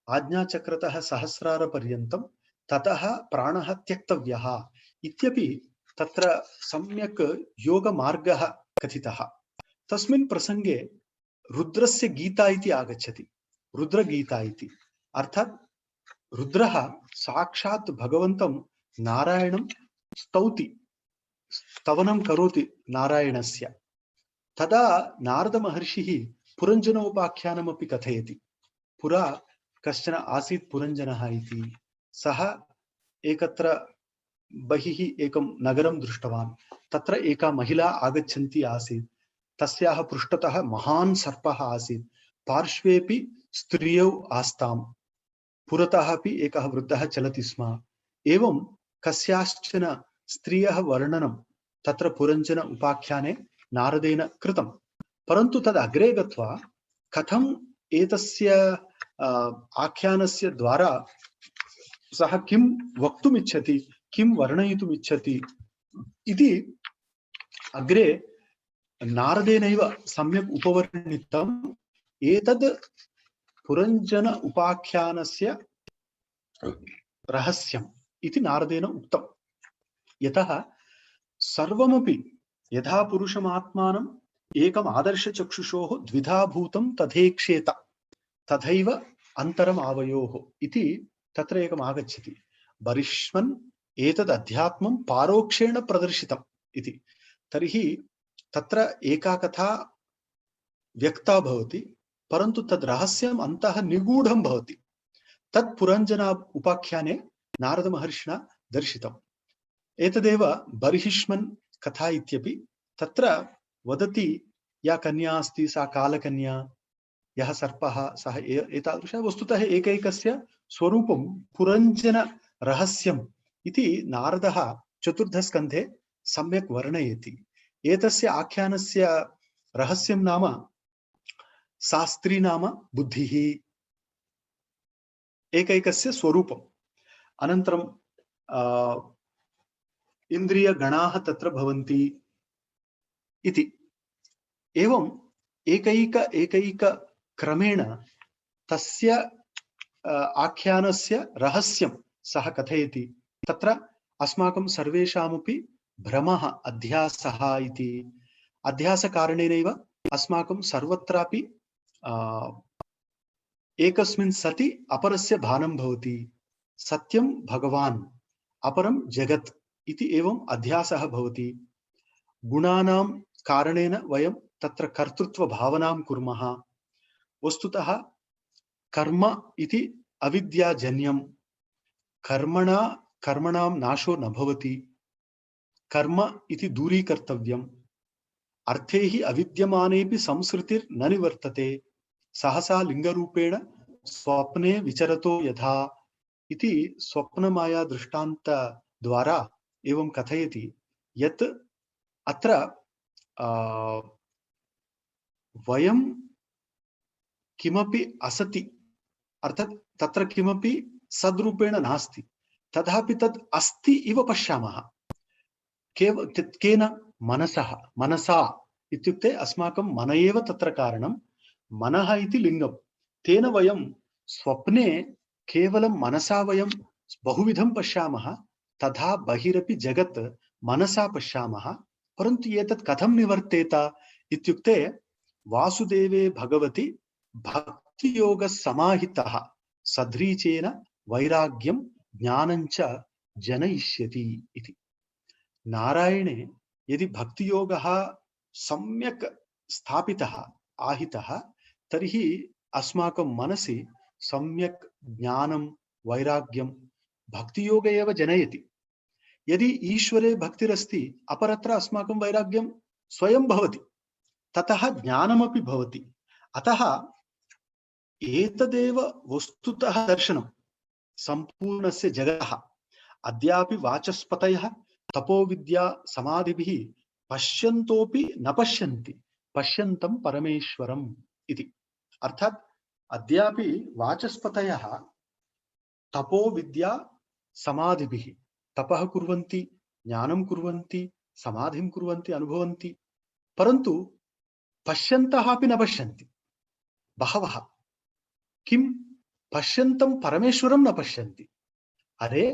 आज्ञाचक्रतः सहस्रारपर्यन्तं, ततः प्राणः त्यक्तव्यः इत्यपि तत्र सम्यक् योगमार्गः कथितः। तस्मिन् प्रसंगे रुद्रस्य गीता इति आगच्छति। रुद्रगीता इति अर्थात् रुद्रः साक्षात् भगवन्तं नारायणं स्तौति, स्तवनं करोति नारायणस्य। तदा नारदमहर्षिः पुरञ्जनोपाख्यानमपि कथयति। पुरा कश्चन आसीत् पुरञ्जनः इति। सः एकत्र बहिः एकं नगरं दृष्टवान्। तत्र एका महिला आगच्छन्ती आसीत्। तस्याः पृष्ठतः महान् सर्पः आसीत्। पार्श्वेपि स्त्रियौ आस्ताम्। पुरतः अपि एकः वृद्धः चलति स्म। एवं कस्याश्चन स्त्रियः वर्णनं तत्र पुरञ्जन उपाख्याने नारदेन कृतं, परन्तु तद् अग्रे गत्वा कथम् एतस्य आख्यानस्य द्वारा सः किं वक्तुमिच्छति, किं वर्णयितुमिच्छति इति अग्रे नारदेनैव सम्यक् उपवर्णितम्। एतद् पुरञ्जन उपाख्यानस्य रहस्यम् इति नारदेन उक्तम्। यतः सर्वमपि यथा पुरुषमात्मानम् एकम् आदर्शचक्षुषोः द्विधा भूतं तथेक्षेत तथैव अन्तरम् आवयोः इति तत्र एकम् आगच्छति। बरिष्मन् एतद् अध्यात्मं पारोक्षेण प्रदर्शितम् इति। तर्हि तत्र एका कथा व्यक्ता भवति, परन्तु तद् रहस्यम् अन्तः निगूढं भवति। तत् पुरञ्जन उपाख्याने नारदमहर्षिणा दर्शितम्। एतदेव बर्हिष्मन् कथा इत्यपि तत्र वदति, या कन्या अस्ति सा कालकन्या, यः सर्पः सः एतादृश वस्तुतः एकैकस्य स्वरूपं पुरञ्जन रहस्यम् इति नारदः चतुर्थस्कन्धे सम्यक् वर्णयति। एतस्य आख्यानस्य रहस्यं नाम शास्त्री नाम बुद्धिः, एकैकस्य स्वरूपम्। अनन्तरं इन्द्रियगणाः तत्र भवन्ति इति। एवं एकैक क्रमेण तस्य आख्यानस्य रहस्यं सः कथयति। तत्र अस्माकं सर्वेषामपि भ्रमः अध्यासः इति। अध्यासकारणेनैव अस्माकं सर्वत्रापि एकस्मिन् सति अपरस्य भानं भवति। सत्यं भगवान् अपरं जगत् इति एवं अध्यासः भवति। गुणानां कारणेन वयं तत्र कर्तृत्व भावनां कुर्मः। वस्तुतः कर्म इति अविद्याजन्यं। कर्मणां नाशो न भवति। कर्म इति दूरीकर्तव्यम्। अर्थे हि अविद्यमानेपि संसृतिर्न निवर्तते। सहसा लिंगरूपेण स्वप्ने विचरतो यथा इति स्वप्नमाया दृष्टान्त द्वारा एवं कथयति यत् अत्र वयं किमपि असति, अर्थात् तत्र किमपि सद्रूपेण नास्ति, तथापि तत् अस्ति इव पश्यामः। केन? मनसा इत्युक्ते अस्माकं मन एव तत्र कारणं। मनः इति लिङ्गं। तेन वयं स्वप्ने केवलं मनसा वयं बहुविधं पश्यामः, तथा बहिरपि जगत् मनसा पश्यामः। परन्तु एतत् कथं निवर्तेत इत्युक्ते वासुदेवे भगवति भक्तियोगः समाहितः सद्रीचेन वैराग्यं ज्ञानञ्च जनयिष्यति इति। नारायणे यदि भक्तियोगः सम्यक् स्थापितः आहितः तर्हि अस्माकं मनसि सम्यक् ज्ञानं वैराग्यं भक्तियोग एव जनयति। यदि ईश्वरे भक्तिरस्ति अपरत्र अस्माकं वैराग्यं स्वयं भवति, ततः ज्ञानमपि भवति। अतः एतदेव वस्तुतः दर्शनं सम्पूर्णस्य जगतः। अद्यापि वाचस्पतयः तपोविद्या समाधिभिः पश्यन्तोपि न पश्यन्ति पश्यन्तं परमेश्वरम् इति। अर्थात् अद्यापि वाचस्पतयः तपोविद्या समाधिभिः तपः कुर्वन्ति, ज्ञानं कुर्वन्ति, समाधिं कुर्वन्ति, अनुभवन्ति, परन्तु पश्यन्तः अपि न पश्यन्ति। बहवः किं पश्यन्तं परमेश्वरं न पश्यन्ति। अरे,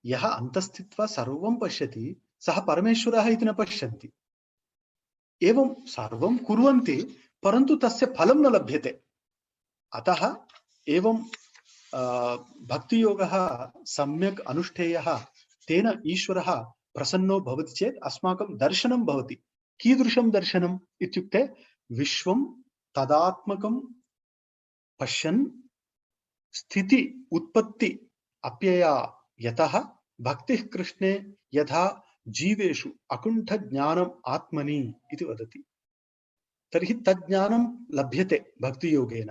यः अन्तस्थित्वा सर्वं पश्यति सः परमेश्वरः इति न पश्यन्ति। एवं सर्वं कुर्वन्ति, परन्तु तस्य फलं न लभ्यते। अतः एवं भक्तियोगः सम्यक् अनुष्ठेयः, तेन ईश्वरः प्रसन्नो भवति चेत् अस्माकं दर्शनं भवति। कीदृशं दर्शनम् इत्युक्ते विश्वं तदात्मकं पश्यन् स्थिति उत्पत्ति अप्यया यतः भक्तिः कृष्णे यथा जीवेषु अकुण्ठ ज्ञानम् आत्मनि इति वदति। तर्हि तज्ज्ञानं लभ्यते भक्तियोगेन।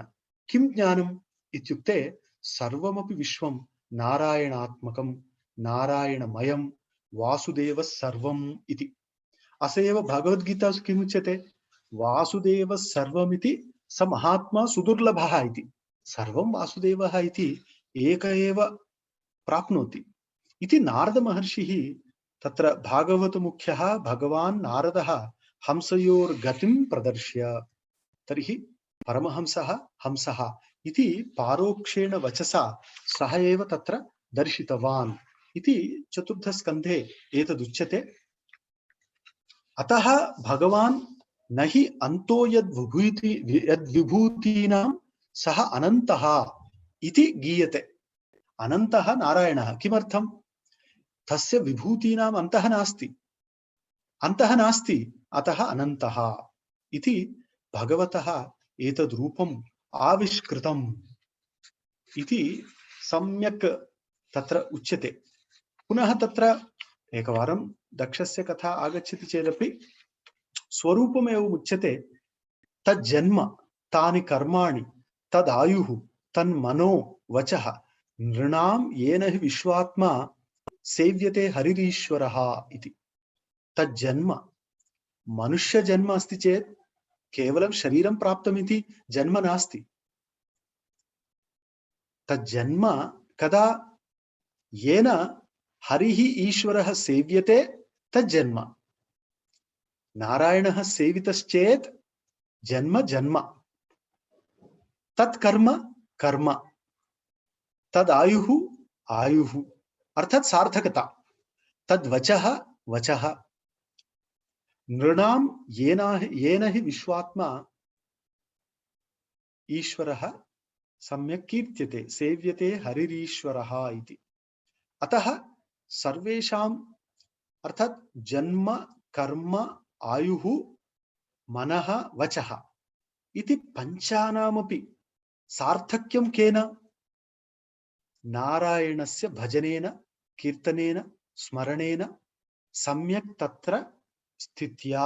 किं ज्ञानम् इत्युक्ते सर्वमपि विश्वं नारायणात्मकं, नारायणमयं वासुदेवः सर्वम् इति। अस एव भगवद्गीतासु किमुच्यते? वासुदेवः सर्वमिति स महात्मा सुदुर्लभः इति। सर्वं वासुदेवः इति एक एव प्राप्नोति इति नारदमहर्षिः तत्र भागवतमुख्यः भगवान् नारदः हंसयोर्गतिं प्रदर्श्य। तर्हि परमहंसः हंसः इति पारोक्षेण वचसा सः एव तत्र दर्शितवान् इति चतुर्थस्कन्धे एतदुच्यते। अतः भगवान् न हि अन्तो यद्विभूतीनां सः अनन्तः इति गीयते। अनन्तः नारायणः। किमर्थम्? तस्य विभूतीनाम् अन्तः नास्ति, अन्तः नास्ति, अतः अनन्तः इति भगवतः एतद् रूपम् आविष्कृतम् इति सम्यक् तत्र उच्यते। पुनः तत्र एकवारं दक्षस्य कथा आगच्छति चेदपि स्वरूपमेव उच्यते। तज्जन्म तानि कर्माणि तदायुः तन्मनो वचः नृणां येन हि विश्वात्मा सेव्यते हरिरीश्वरः इति। तज्जन्म मनुष्य जन्म अस्ति चेत् केवलं शरीरं प्राप्तमिति जन्म नास्ति। तज्जन्म कदा येन हरिः ईश्वरः सेव्यते तज्जन्म। नारायणः सेवितश्चेत् जन्म जन्म, तत्कर्म कर्म, तदायुः आयुः अर्थात् सार्थकता, तद्वचः वचः। नृणां येन हि विश्वात्मा ईश्वरः सम्यक् कीर्त्यते, सेव्यते हरिरीश्वरः इति। अतः सर्वेषाम् अर्थात् जन्म कर्म आयुः मनः वचः इति पञ्चानामपि सार्थक्यं केन? नारायणस्य भजनेन, कीर्तनेन, स्मरणेन, सम्यक् तत्र स्थित्या।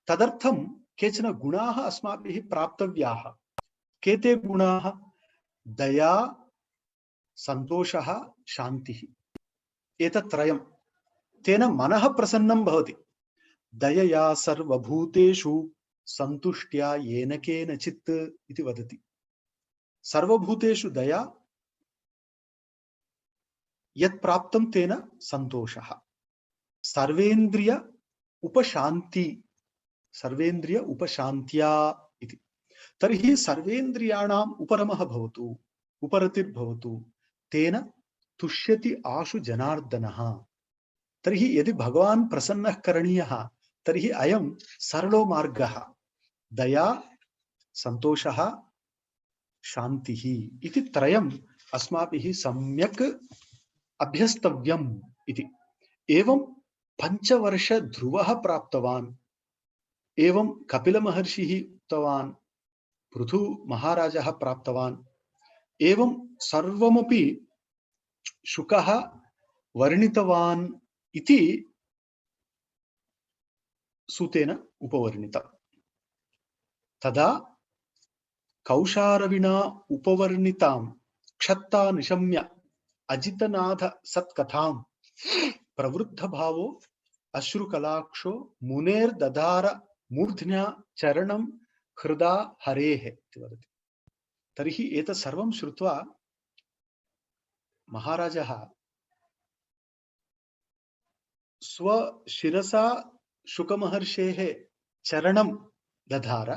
तदर्थं केचन गुणाः अस्माभिः प्राप्तव्याः। केते गुणाः? दया, सन्तोषः, शान्तिः। एतत् त्रयं। तेन मनः प्रसन्नं भवति। दयया सर्वभूतेषु सन्तुष्ट्या येन केनचित् इति वदति। सर्वभूतेषु दया, यत् प्राप्तं तेन सन्तोषः। सर्वेन्द्रिय उपशान्ति, सर्वेन्द्रिय उपशान्त्या इति। तर्हि सर्वेन्द्रियाणाम् उपरमः भवतु, उपरतिर्भवतु, तेन तुष्यति आशु जनार्दनः। तर्हि यदि भगवान् प्रसन्नः करणीयः तर्हि अयं सरलो मार्गः। दया, सन्तोषः, शान्तिः इति त्रयम् अस्माभिः सम्यक् अभ्यस्तव्यम् इति। एवं पञ्चवर्ष ध्रुवः प्राप्तवान्। एवं कपिलमहर्षिः उक्तवान्, पृथु महाराजः प्राप्तवान्। एवं सर्वमपि शुकः वर्णितवान् इति सूतेन उपवर्णितम्। तदा कौशारविणा उपवर्णितां क्षत्ता निशम्य अजितनाथ सत्कथां प्रवृद्ध भावो अश्रुकलाक्षो मुनेर्दधार मूर्ध्न्या चरणं हृदा हरेः इति वदति। तर्हि एतत् सर्वं श्रुत्वा महाराजः स्वशिरसा शुकमहर्षेः चरणं दधार,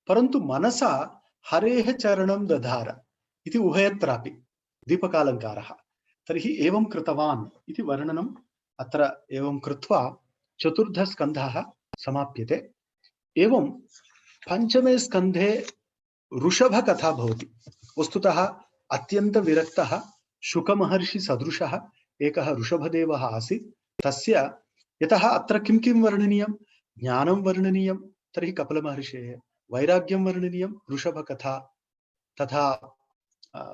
परन्तु मनसा हरेः चरणं दधार इति उभयत्रापि दीपकालङ्कारः। तर्हि एवं कृतवान् इति वर्णनम् अत्र एवं कृत्वा चतुर्थस्कन्धः समाप्यते। एवं पञ्चमे स्कन्धे ऋषभकथा भवति। वस्तुतः अत्यन्तविरक्तः शुकमहर्षि सदृशः एकः ऋषभदेवः आसीत्। तस्य यतः अत्र किं किं वर्णनीयं? ज्ञानं वर्णनीयं, तर्हि कपिलमहर्षेः, वैराग्यं वर्णनीयं, ऋषभकथा, तथा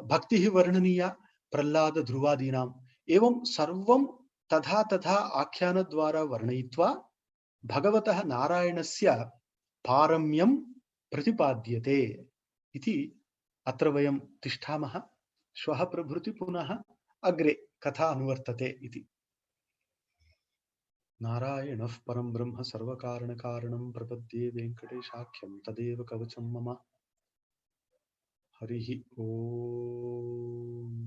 भक्तिः वर्णनीया, प्रह्लाद ध्रुवादीनाम्। एवं सर्वं तथा तथा आख्यानद्वारा वर्णयित्वा भगवतः नारायणस्य पारम्यं प्रतिपाद्यते इति अत्र वयं तिष्ठामः। श्वः प्रभृति पुनः अग्रे कथा अनुवर्तते इति। नारायणः परं ब्रह्म सर्वकारणकारणं प्रपद्ये वेङ्कटेशाख्यं तदेव कवचं मम। हरिः ओम्।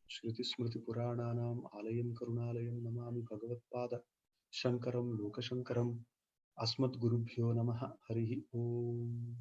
श्रुतिस्मृतिपुराणानाम् आलयं करुणालयं नमामि भगवत्पाद शङ्करं लोकशङ्करम्। अस्मद्गुरुभ्यो नमः। हरिः ओम्।